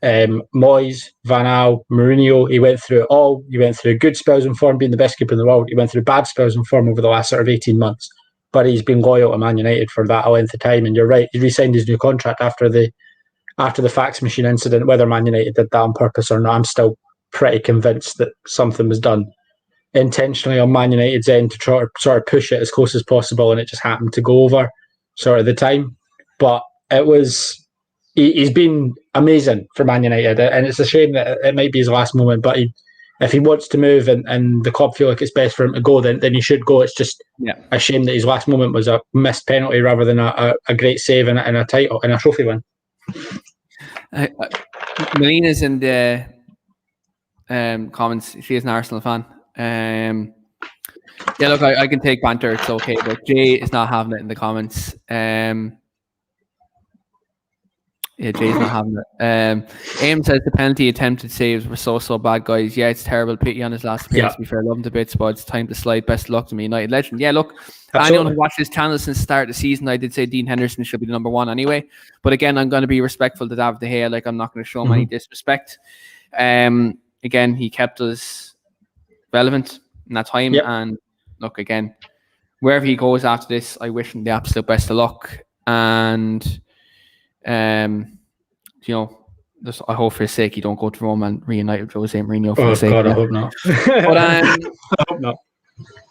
Moyes, Van Gaal, Mourinho, he went through it all. He went through good spells in form, being the best keeper in the world. He went through bad spells in form over the last sort of 18 months. But he's been loyal to Man United for that length of time. And you're right, he re-signed his new contract after the fax machine incident. Whether Man United did that on purpose or not, I'm still pretty convinced that something was done intentionally on Man United's end to try to sort of push it as close as possible, and it just happened to go over sort of the time. But he's been amazing for Man United, and it's a shame that it might be his last moment, but if he wants to move and the club feel like it's best for him to go, then he should go. It's just a shame that his last moment was a missed penalty rather than a great save and a title and a trophy win. Melina's in the comments. She is an Arsenal fan. Yeah, look, I can take banter. It's okay, but Jay is not having it in the comments. Yeah, Jay's not having it. Aim says the penalty attempted saves were so bad, guys. Yeah, it's terrible. Pity on his last appearance. To be fair, love him to bits, but it's time to slide. Best of luck to me, United legend. Yeah, look, anyone who watched this channel since the start of the season, I did say Dean Henderson should be the number one anyway. But again, I'm going to be respectful to David De Gea. Like, I'm not going to show him any disrespect. Again, he kept us relevant in that time. And look, again, wherever he goes after this, I wish him the absolute best of luck. And you know, just I hope for his sake he don't go to Rome and reunite with Jose Mourinho for his sake. God, I hope not. But I hope not.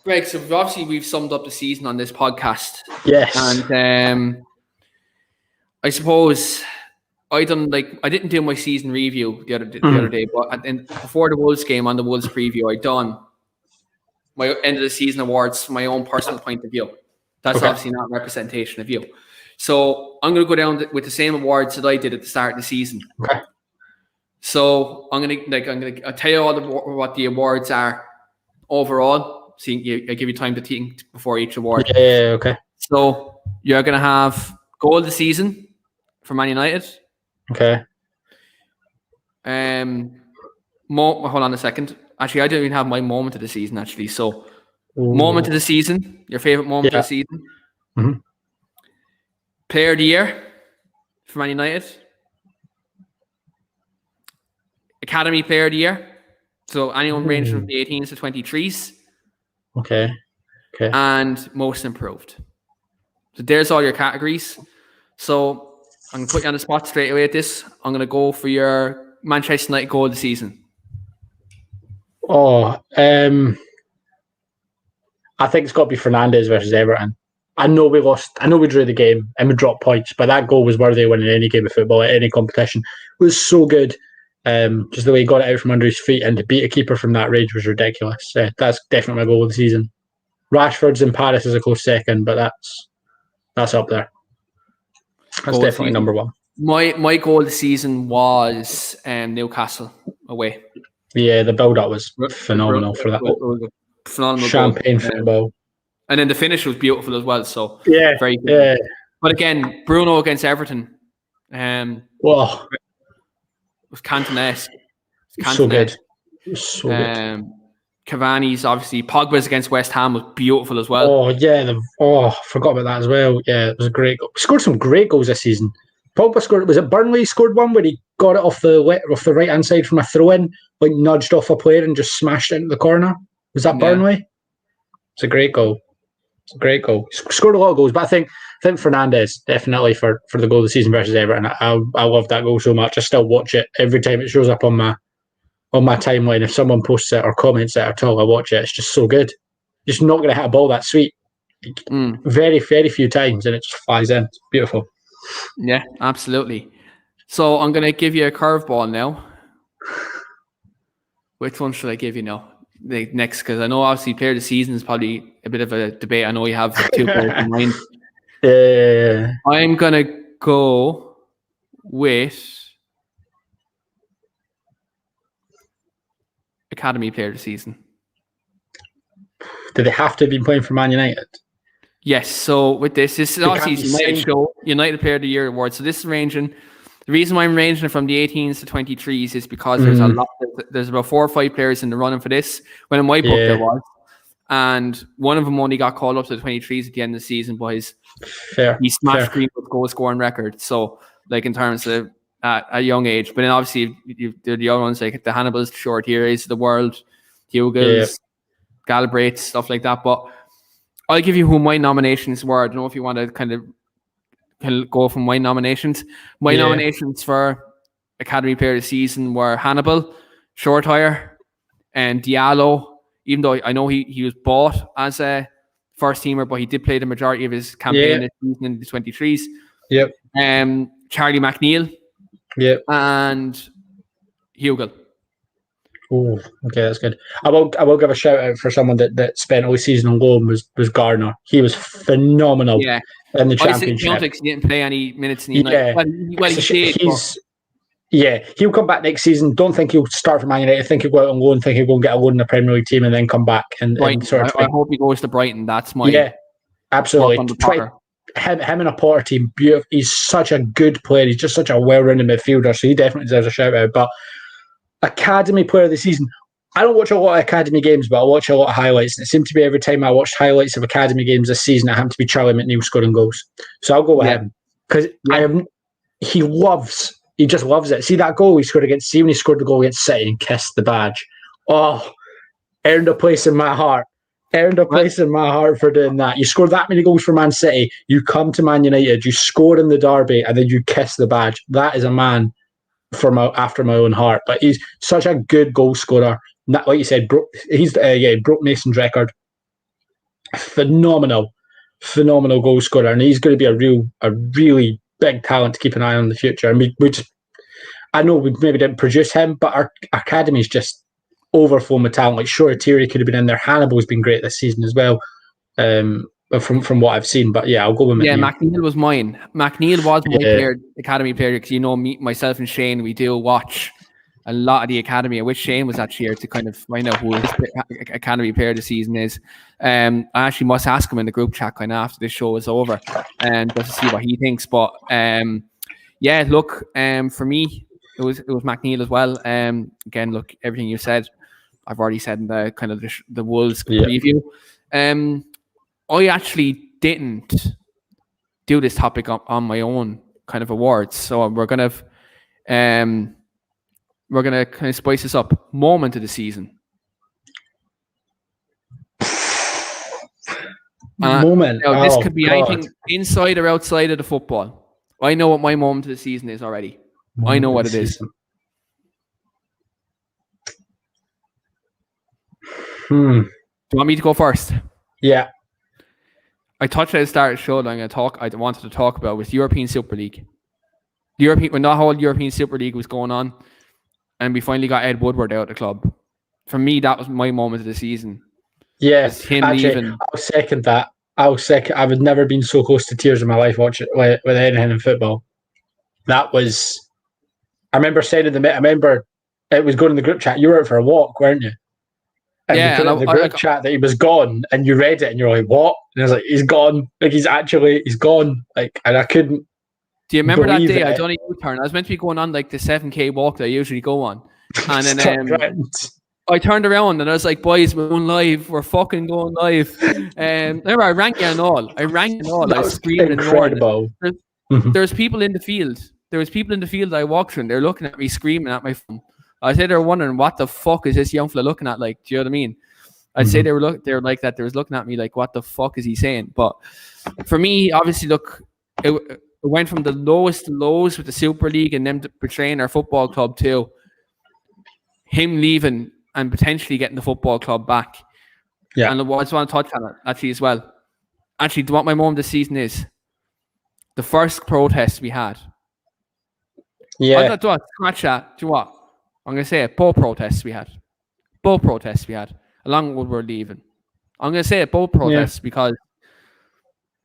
Greg, so we've summed up the season on this podcast. Yes. And I suppose I didn't do my season review the other day, but before the Wolves game on the Wolves preview, I done my end of the season awards from my own personal point of view. That's obviously not representation of you. So I'm going to go down with the same awards that I did at the start of the season. Okay. So I'll tell you what the awards are overall. So I give you time to think before each award. Yeah, okay. So you're going to have goal of the season for Man United. Okay. Hold on a second. Actually, I don't even have my moment of the season, actually. So moment of the season, your favorite moment of the season. Mm-hmm. Player of the year for Man United. Academy player of the year. So anyone ranging from the 18s to 23s. Okay. And most improved. So there's all your categories. So I'm going to put you on the spot straight away at this. I'm going to go for your Manchester United goal of the season. I think it's got to be Fernandes versus Everton. I know we lost. I know we drew the game and we dropped points, but that goal was worthy of winning any game of football at any competition. It was so good. Just the way he got it out from under his feet and to beat a keeper from that range was ridiculous. That's definitely my goal of the season. Rashford's in Paris is a close second, but that's up there. That's definitely number one. My goal of the season was Newcastle away. Yeah, the build-up was phenomenal for that. Phenomenal champagne football. And then the finish was beautiful as well. So very good. Yeah. But again, Bruno against Everton. Wow. It was Cantona-esque. So good. So good. Cavani's obviously. Pogba's against West Ham was beautiful as well. Oh yeah. Forgot about that as well. Yeah, it was a great goal. He scored some great goals this season. Pogba scored. Was it Burnley scored one where he got it off the right hand side from a throw in, like nudged off a player and just smashed it into the corner? Was that Burnley? It's a great goal. He scored a lot of goals, but I think Fernandes definitely for the goal of the season versus Everton. I love that goal so much. I still watch it every time it shows up on my timeline. If someone posts it or comments it at all, I watch it. It's just so good. Just not going to hit a ball that sweet. Very, very few times, and it just flies in. It's beautiful. Yeah, absolutely. So I'm going to give you a curveball now. Which one should I give you now? Next, because I know obviously player of the season is probably a bit of a debate. I know you have two players in mind. I'm gonna go with Academy Player of the Season. Do they have to have been playing for Man United? Yes. So with this is obviously United show United Player of the Year award. So this is ranging. The reason why I'm ranging it from the 18s to 23s is because there's a lot. There's about 4 or 5 players in the running for this. When in my book there was, and one of them only got called up to the 23s at the end of the season, but he smashed Greenwood's goal scoring record. So like in terms of at a young age, but then obviously the other ones like the Hannibals, Short Heroes of the world, Hugels, Galbraiths, stuff like that. But I'll give you who my nominations were. I don't know if you want to kind of go from my nominations. My nominations for Academy Player of the Season were Hannibal, Shortire, and Diallo. Even though I know he was bought as a first teamer, but he did play the majority of his campaign this season in the 23s. Yep. Charlie McNeil. Yep. And Hugel. Oh, okay, that's good. I will give a shout out for someone that spent all season on loan was Gardner. He was phenomenal in the Championship. He didn't play any minutes in the United. Well, he did. He'll come back next season. Don't think he'll start for Man United. I think he'll go out on loan. Think he'll go and get a loan in the Premier League team and then come back and sort of. I hope he goes to Brighton. That's my absolutely. Him in a Potter team, beautiful. He's such a good player. He's just such a well-rounded midfielder. So he definitely deserves a shout out. But Academy Player of the Season. I don't watch a lot of Academy games, but I watch a lot of highlights. And it seemed to be every time I watched highlights of Academy games this season, it happened to be Charlie McNeil scoring goals. So I'll go with him because he just loves it. See that goal he scored against. See when he scored the goal against City and kissed the badge. Oh, earned a place in my heart. Earned a place in my heart for doing that. You scored that many goals for Man City. You come to Man United. You scored in the derby, and then you kiss the badge. That is a man after my own heart. But he's such a good goal scorer. Like you said, he broke Mason's record. Phenomenal goal scorer, and he's going to be a really big talent to keep an eye on in the future. And I know we maybe didn't produce him, but our academy is just overflowing with talent. Like Short Thierry could have been in there. Hannibal's been great this season as well. From what I've seen, but I'll go with McNeil. Yeah, McNeil was mine. McNeil was my academy player because myself and Shane, we do watch a lot of the academy. I wish Shane was actually here to kind of find out who his academy player of the season is. I actually must ask him in the group chat kind of after this show is over, and just to see what he thinks. But look, for me, it was McNeil as well. Again, look, everything you said, I've already said in the kind of the Wolves preview. I actually didn't do this topic on my own kind of awards, so we're gonna kind of spice this up. Moment of the season. Moment. This could be anything inside or outside of the football. I know what my moment of the season is already. I know what it is. Do you want me to go first? Yeah. I touched at the start of the show that I wanted to talk about was European Super League. When that whole European Super League was going on, and we finally got Ed Woodward out of the club. For me, that was my moment of the season. Yes, actually, I'll second that. I've never been so close to tears in my life watching with anything in football. That was. I remember saying it was going in the group chat. You were out for a walk, weren't you? And you put in the group chat that he was gone, and you read it, and you're like, "What?" And I was like, "He's gone! Like he's gone!" Like, and I couldn't. Do you remember that day I done a U-turn? I was meant to be going on like the 7K walk that I usually go on, and then I turned around and I was like, "Boys, we're going live. We're fucking going live." Remember, I rang you and all. I was screaming incredible. And roaring. There's people in the field. There was people in the field I walked through, and they're looking at me, screaming at my phone. I said they're wondering what the fuck is this young fella looking at? Like, do you know what I mean? I'd say they were like that. They was looking at me like, what the fuck is he saying? But for me, obviously, look, it went from the lowest lows with the Super League and them betraying our football club to him leaving and potentially getting the football club back. Yeah, and I just want to touch on it actually as well. Actually, what my moment this season is the first protest we had. Yeah, I'm not scratch that. Do you know what? I'm going to say it. Both protests we had, along with Woodward leaving. I'm going to say it. Both protests because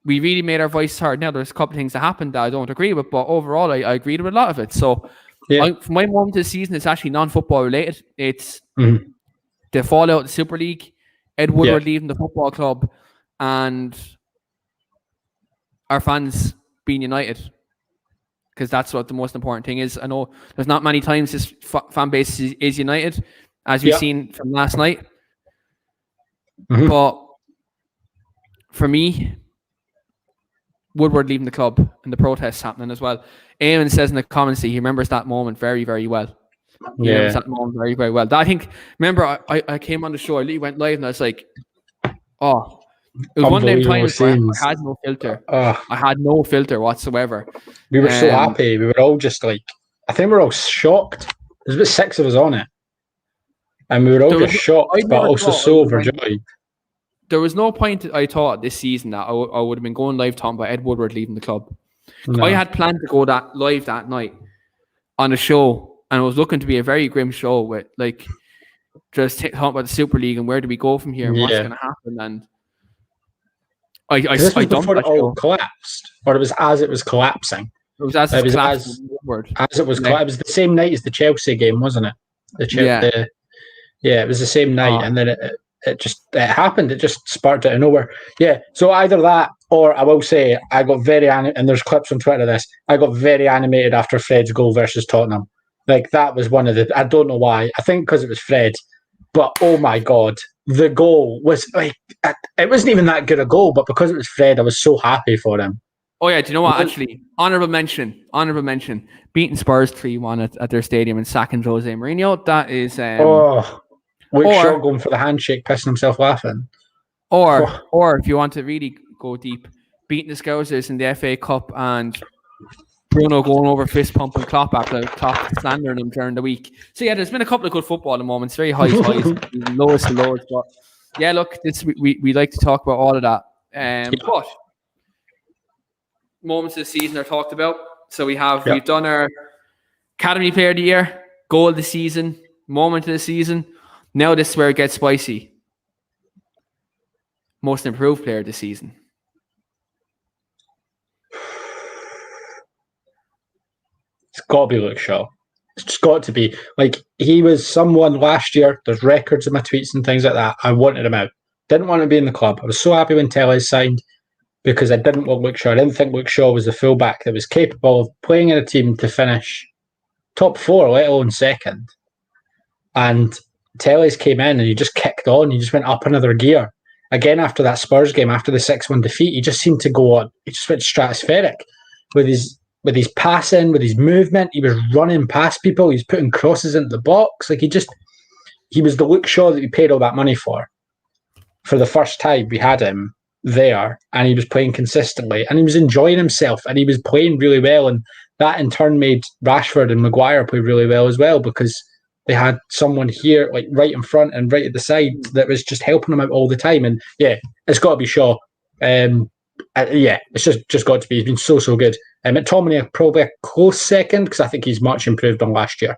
we really made our voice heard. Now, there's a couple of things that happened that I don't agree with, but overall, I agreed with a lot of it. So, for my moment this season, it's actually non-football related. It's the fallout of the Super League, Ed Woodward leaving the football club, and our fans being united. Because that's what the most important thing is. I know there's not many times this fan base is united, as we've seen from last night. Mm-hmm. But for me, Woodward leaving the club and the protests happening as well. Eamon says in the comments that he remembers that moment very, very well. He remembers that moment very, very well. I think, remember, I came on the show, I literally went live and I was like, oh, it was one of them times where I had no filter. I had no filter whatsoever. We were so happy. We were all just like, I think we were all shocked. There's about 6 of us on it. And we were all just shocked, but also so overjoyed. There was no point, I thought, this season that I would have been going live talking about Ed Woodward leaving the club. No. I had planned to go live that night on a show, and it was looking to be a very grim show with, like, just talking about the Super League and where do we go from here and what's going to happen. And I dumped before it all collapsed, or it was as it was collapsing. It was as it was collapsing. It was the same night as the Chelsea game, wasn't it? It was the same night, and then it happened. It just sparked out of nowhere. Yeah. So either that, or I will say, I got very and there's clips on Twitter of this. I got very animated after Fred's goal versus Tottenham. Like, that was one of the. I don't know why. I think because it was Fred, but oh my god. The goal was like, it wasn't even that good a goal, but because it was Fred, I was so happy for him. Oh yeah, do you know what? Actually, honourable mention, beating Spurs 3-1 at their stadium and sacking Jose Mourinho. That is Shaw going for the handshake, pissing himself laughing. Or if you want to really go deep, beating the Scousers in the FA Cup and Bruno going over fist pumping Klopp after Klopp slandering him during the week. So yeah, there's been a couple of good footballing moments, very highs, lowest to lows. But yeah, look, we like to talk about all of that. But moments of the season are talked about. So we've done our Academy Player of the Year, Goal of the Season, Moment of the Season. Now this is where it gets spicy. Most Improved Player of the Season. It's got to be Luke Shaw. It's just got to be. Like, he was someone last year, there's records of my tweets and things like that. I wanted him out. Didn't want to be in the club. I was so happy when Tellez signed because I didn't want Luke Shaw. I didn't think Luke Shaw was the fullback that was capable of playing in a team to finish top 4, let alone second. And Tellez came in and he just kicked on. He just went up another gear. Again, after that Spurs game, after the 6-1 defeat, he just seemed to go on. He just went stratospheric with his passing, with his movement. He was running past people. He was putting crosses into the box. Like, he was the Luke Shaw that we paid all that money for. For the first time, we had him there, and he was playing consistently, and he was enjoying himself, and he was playing really well. And that in turn made Rashford and Maguire play really well as well, because they had someone here, like right in front and right at the side, that was just helping them out all the time. And yeah, it's got to be Shaw. It's just got to be. He's been so good. McTominay probably a close second, because I think he's much improved on last year.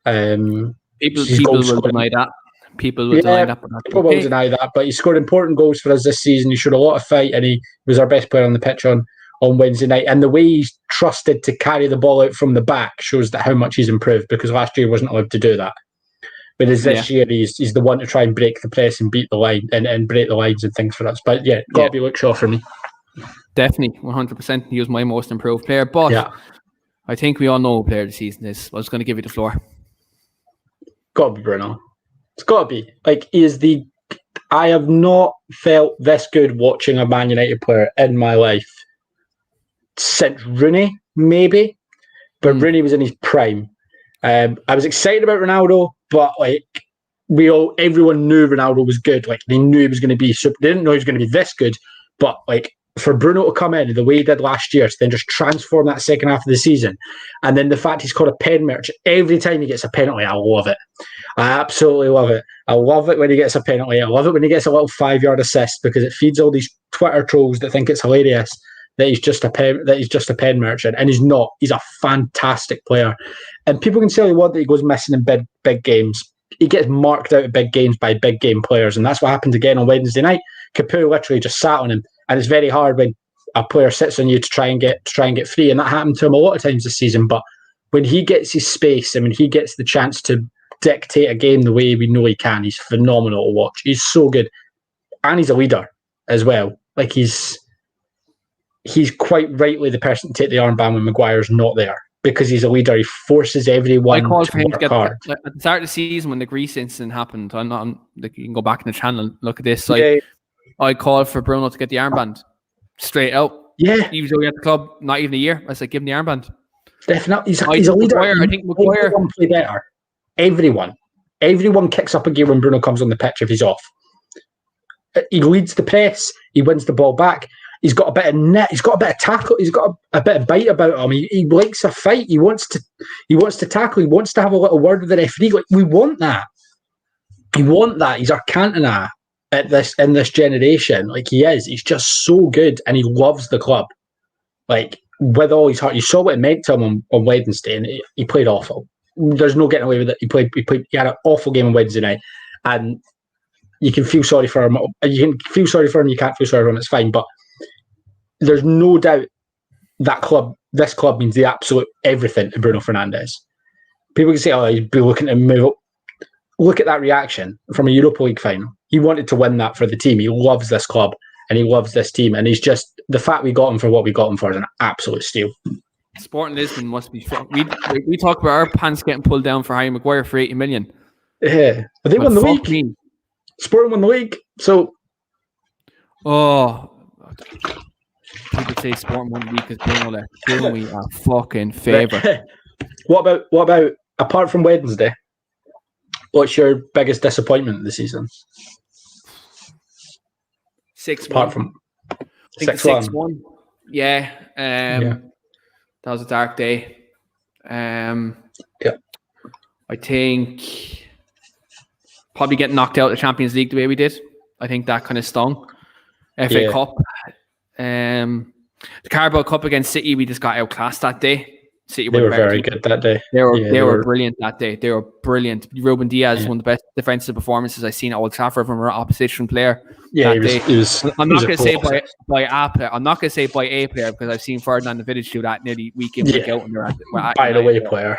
People will deny that. People will deny that. People will deny that, but he scored important goals for us this season. He showed a lot of fight, and he was our best player on the pitch on Wednesday night. And the way he's trusted to carry the ball out from the back shows that how much he's improved, because last year he wasn't allowed to do that. Whereas this year he's the one to try and break the press and beat the line and break the lines and things for us. But yeah, got to be Luke Shaw for me. Definitely, 100%. He was my most improved player. But I think we all know who player of the season is. I was going to give you the floor. Got to be Bruno. It's got to be. Like, I have not felt this good watching a Man United player in my life since Rooney, maybe. But Rooney was in his prime. I was excited about Ronaldo, but like everyone knew Ronaldo was good. Like, they knew he was going to be super. They didn't know he was going to be this good. But like, for Bruno to come in the way he did last year, to then just transform that second half of the season, and then the fact he's called a pen merchant every time he gets a penalty, I love it. I absolutely love it. I love it when he gets a penalty. I love it when he gets a little 5-yard assist, because it feeds all these Twitter trolls that think it's hilarious that he's just a pen merchant, and he's not. He's a fantastic player, and people can say all they want that he goes missing in big games. He gets marked out of big games by big game players, and that's what happened again on Wednesday night. Capoue literally just sat on him, and it's very hard when a player sits on you to try and get free, and that happened to him a lot of times this season. But when he gets his space and when he gets the chance to dictate a game the way we know he can. He's phenomenal to watch. He's so good. And he's a leader as well. Like, he's quite rightly the person to take the armband when Maguire's not there, because he's a leader. He forces everyone I called for him to work get hard. at the start of the season when the Greece incident happened. Like, you can go back in the channel and look at this. I called for Bruno to get the armband straight out. Yeah, he was already at the club not even a year. I was like, give him the armband. Definitely, he's a leader. I think Maguire. Everyone play better. Everyone kicks up a gear when Bruno comes on the pitch if he's off. He leads the press. He wins the ball back. He's got a bit of net. He's got a bit of tackle. He's got a bit of bite about him. He likes a fight. He wants to tackle. He wants to have a little word with the referee. Like, we want that. We want that. He's our Cantona in this generation. Like, he is. He's just so good, and he loves the club. Like, with all his heart. You saw what it meant to him on Wednesday, and he played awful. There's no getting away with it. He had an awful game on Wednesday night, and you can feel sorry for him. You can feel sorry for him. You can't feel sorry for him. It's fine, but there's no doubt this club means the absolute everything to Bruno Fernandes. People can say, "Oh, he'd be looking to move up." Look at that reaction from a Europa League final. He wanted to win that for the team. He loves this club and he loves this team. And he's just, the fact we got him for what we got him for is an absolute steal. Sporting Lisbon must be. We talk about our pants getting pulled down for Harry Maguire for 80 million. Yeah, but they won the league. Me. Sporting won the league. So, people say Sporting won the league because Bruno left. Do me a fucking favour. What about apart from Wednesday? What's your biggest disappointment of the season? 6-1. Apart from 6-1. Yeah. That was a dark day. I think probably getting knocked out of the Champions League the way we did. I think that kind of stung. FA Cup. The Carabao Cup against City, we just got outclassed that day. City were very good that day. They were brilliant that day. They were brilliant. Ruben Diaz, one of the best defensive performances I've seen at Old Trafford from our opposition player. Yeah, I'm not going to say by a player. I'm not going to say by a player because I've seen Ferdinand and Vidic do that nearly week in, week out. By an away player.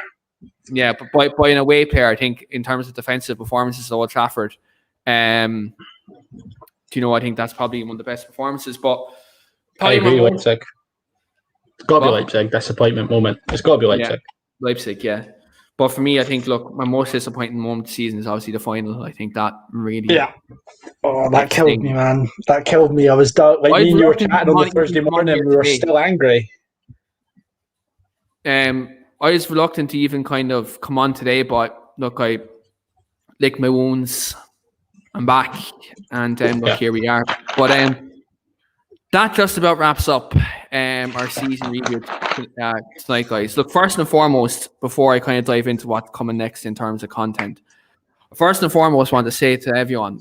Yeah, but by an away player, I think in terms of defensive performances at Old Trafford, I think that's probably one of the best performances. But I agree, Leipzig. It's got to be Leipzig. Disappointment moment. It's got to be Leipzig. Yeah, Leipzig, yeah. But for me, I think, look, my most disappointing moment of the season is obviously the final. I think that really... Yeah. Oh, that killed me, man. That killed me. I was like, me and you were chatting on the Thursday morning, we were still angry. I was reluctant to even kind of come on today, but look, I licked my wounds. I'm back. And here we are. But that just about wraps up our season review tonight, guys. Look, first and foremost, before I kind of dive into what's coming next in terms of content, first and foremost, I want to say to everyone,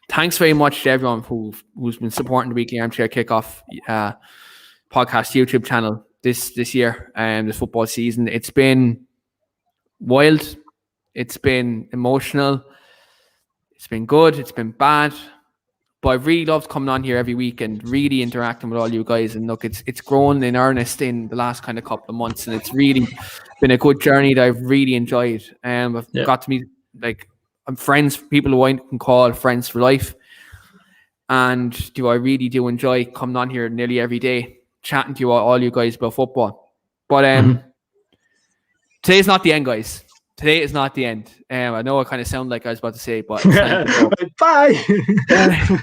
thanks very much to everyone who's been supporting the Weekly Armchair Kickoff podcast YouTube channel this year and this football season. It's been wild. It's been emotional. It's been good. It's been bad. But I've really loved coming on here every week and really interacting with all you guys. And look, it's grown in earnest in the last kind of couple of months, and it's really been a good journey that I've really enjoyed. I've got to meet I'm friends, people who I can call friends for life. And I really do enjoy coming on here nearly every day, chatting to all you guys about football. But today's not the end, guys. Today is not the end. I know I kind of sound like I was about to say, but bye.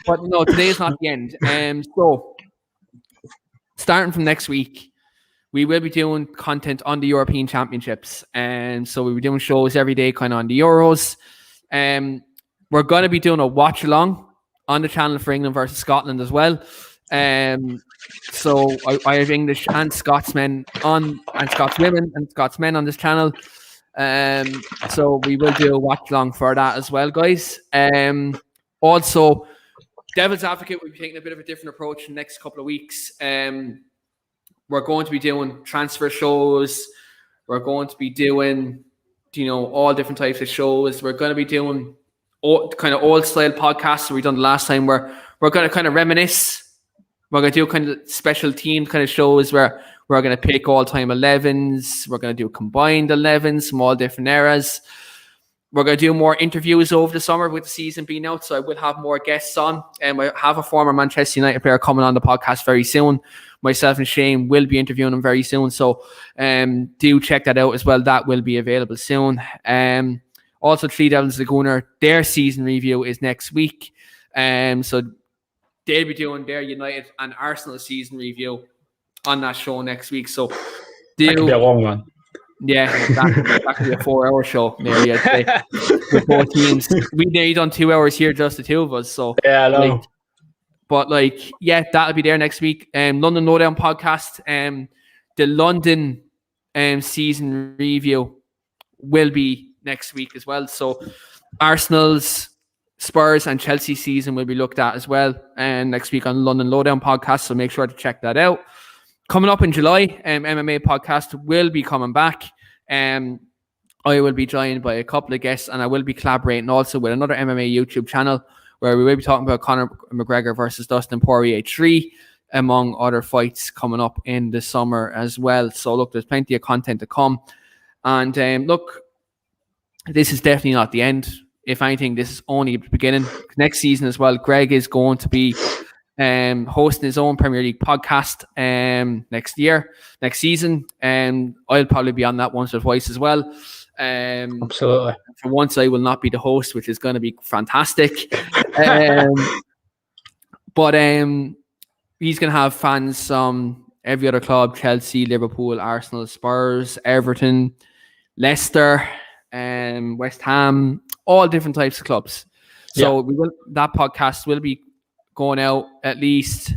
But no, today is not the end. So starting from next week, we will be doing content on the European Championships, and so we'll be doing shows every day, kind of on the Euros. We're going to be doing a watch along on the channel for England versus Scotland as well. So I have English and Scotsmen and Scotswomen and Scotsmen on this channel. So we will do a watch along for that as well, guys. Also, Devil's Advocate will be taking a bit of a different approach in the next couple of weeks. We're going to be doing transfer shows. We're going to be doing, all different types of shows. We're going to be doing kind of old style podcasts that we done the last time where we're going to kind of reminisce We're going to do kind of special themed kind of shows where we're going to pick all-time 11s. We're going to do combined 11s from all different eras. We're going to do more interviews over the summer with the season being out, so I will have more guests on. And I have a former Manchester United player coming on the podcast very soon. Myself and Shane will be interviewing him very soon, so do check that out as well. That will be available soon. Also, Three Devils Laguna, their season review is next week. So they'll be doing their United and Arsenal season review on that show next week. So that could be a long one. Yeah, that could be a 4-hour show. Maybe I'd say with both teams. We nearly done 2 hours here, just the two of us. So yeah, I know. That'll be there next week. London Lowdown podcast. The London season review will be next week as well. So Arsenal's, Spurs and Chelsea season will be looked at as well next week on London Lowdown podcast. So make sure to check that out. Coming up in July, MMA podcast will be coming back. I will be joined by a couple of guests, and I will be collaborating also with another MMA YouTube channel where we will be talking about Conor McGregor versus Dustin Poirier 3, among other fights coming up in the summer as well. So look, there's plenty of content to come. And look, this is definitely not the end. If anything, this is only the beginning. Next season as well, Greg is going to be hosting his own Premier League podcast next season. I'll probably be on that once or twice as well. Absolutely. For once, I will not be the host, which is going to be fantastic. But he's going to have fans from every other club: Chelsea, Liverpool, Arsenal, Spurs, Everton, Leicester, West Ham, all different types of clubs. So that podcast will be going out at least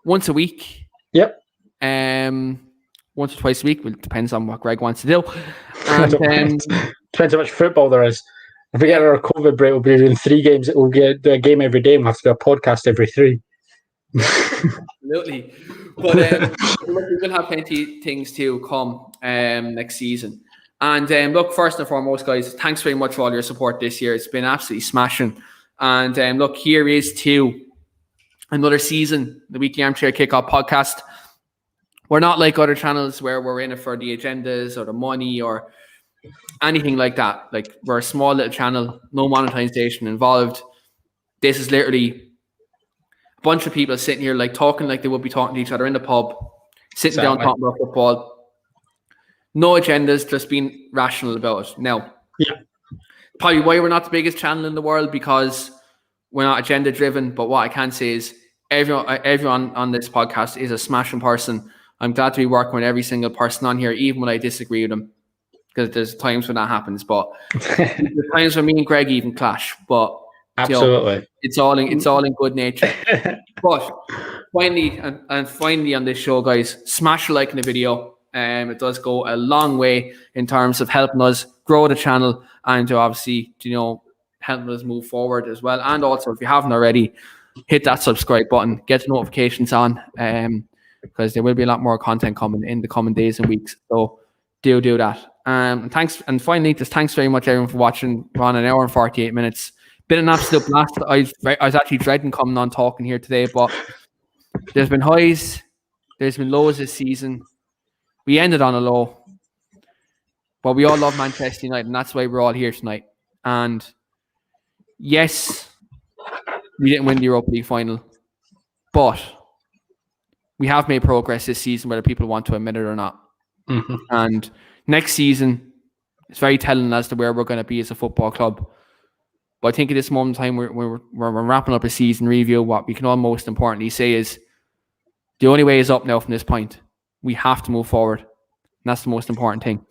once a week. Yep. Once or twice a week. Well, it depends on what Greg wants to do. And depends how much football there is. If we get our COVID break, we'll be doing 3 games. We'll do a game every day. We'll have to do a podcast every 3. Absolutely. But we will have plenty of things to come next season. And look, first and foremost, guys, thanks very much for all your support this year. It's been absolutely smashing. And look, here is to another season, the Weekly Armchair Kickoff podcast. We're not like other channels where we're in it for the agendas or the money or anything like that. Like, we're a small little channel, no monetization involved. This is literally a bunch of people sitting here like talking like they would be talking to each other in the pub, sitting down talking about football. No agendas, just being rational about it. Now, probably why we're not the biggest channel in the world, because we're not agenda driven. But what I can say is everyone on this podcast is a smashing person. I'm glad to be working with every single person on here, even when I disagree with them, because there's times when that happens. But there's times when me and Greg even clash. But absolutely, it's all in good nature. But finally on this show, guys, smash a like in the video. It does go a long way in terms of helping us grow the channel and to obviously, helping us move forward as well. And also, if you haven't already, hit that subscribe button, get the notifications on, because there will be a lot more content coming in the coming days and weeks. So do that. Thanks. And finally, just thanks very much, everyone, for watching. We're on 1 hour and 48 minutes. Been an absolute blast. I was actually dreading coming on talking here today, but there's been highs, there's been lows this season. We ended on a low, but we all love Manchester United, and that's why we're all here tonight. And yes, we didn't win the Europa League final, but we have made progress this season, whether people want to admit it or not. Mm-hmm. And next season, it's very telling as to where we're going to be as a football club. But I think at this moment in time, we're wrapping up a season review. What we can all most importantly say is the only way is up now from this point. We have to move forward. And that's the most important thing.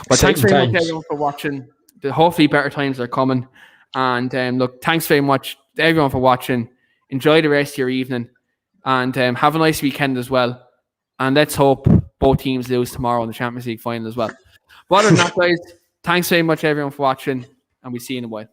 But thanks very much, everyone, for watching. Hopefully better times are coming. And look, thanks very much to everyone for watching. Enjoy the rest of your evening. And have a nice weekend as well. And let's hope both teams lose tomorrow in the Champions League final as well. But other than that, guys, thanks very much, everyone, for watching. And we'll see you in a while.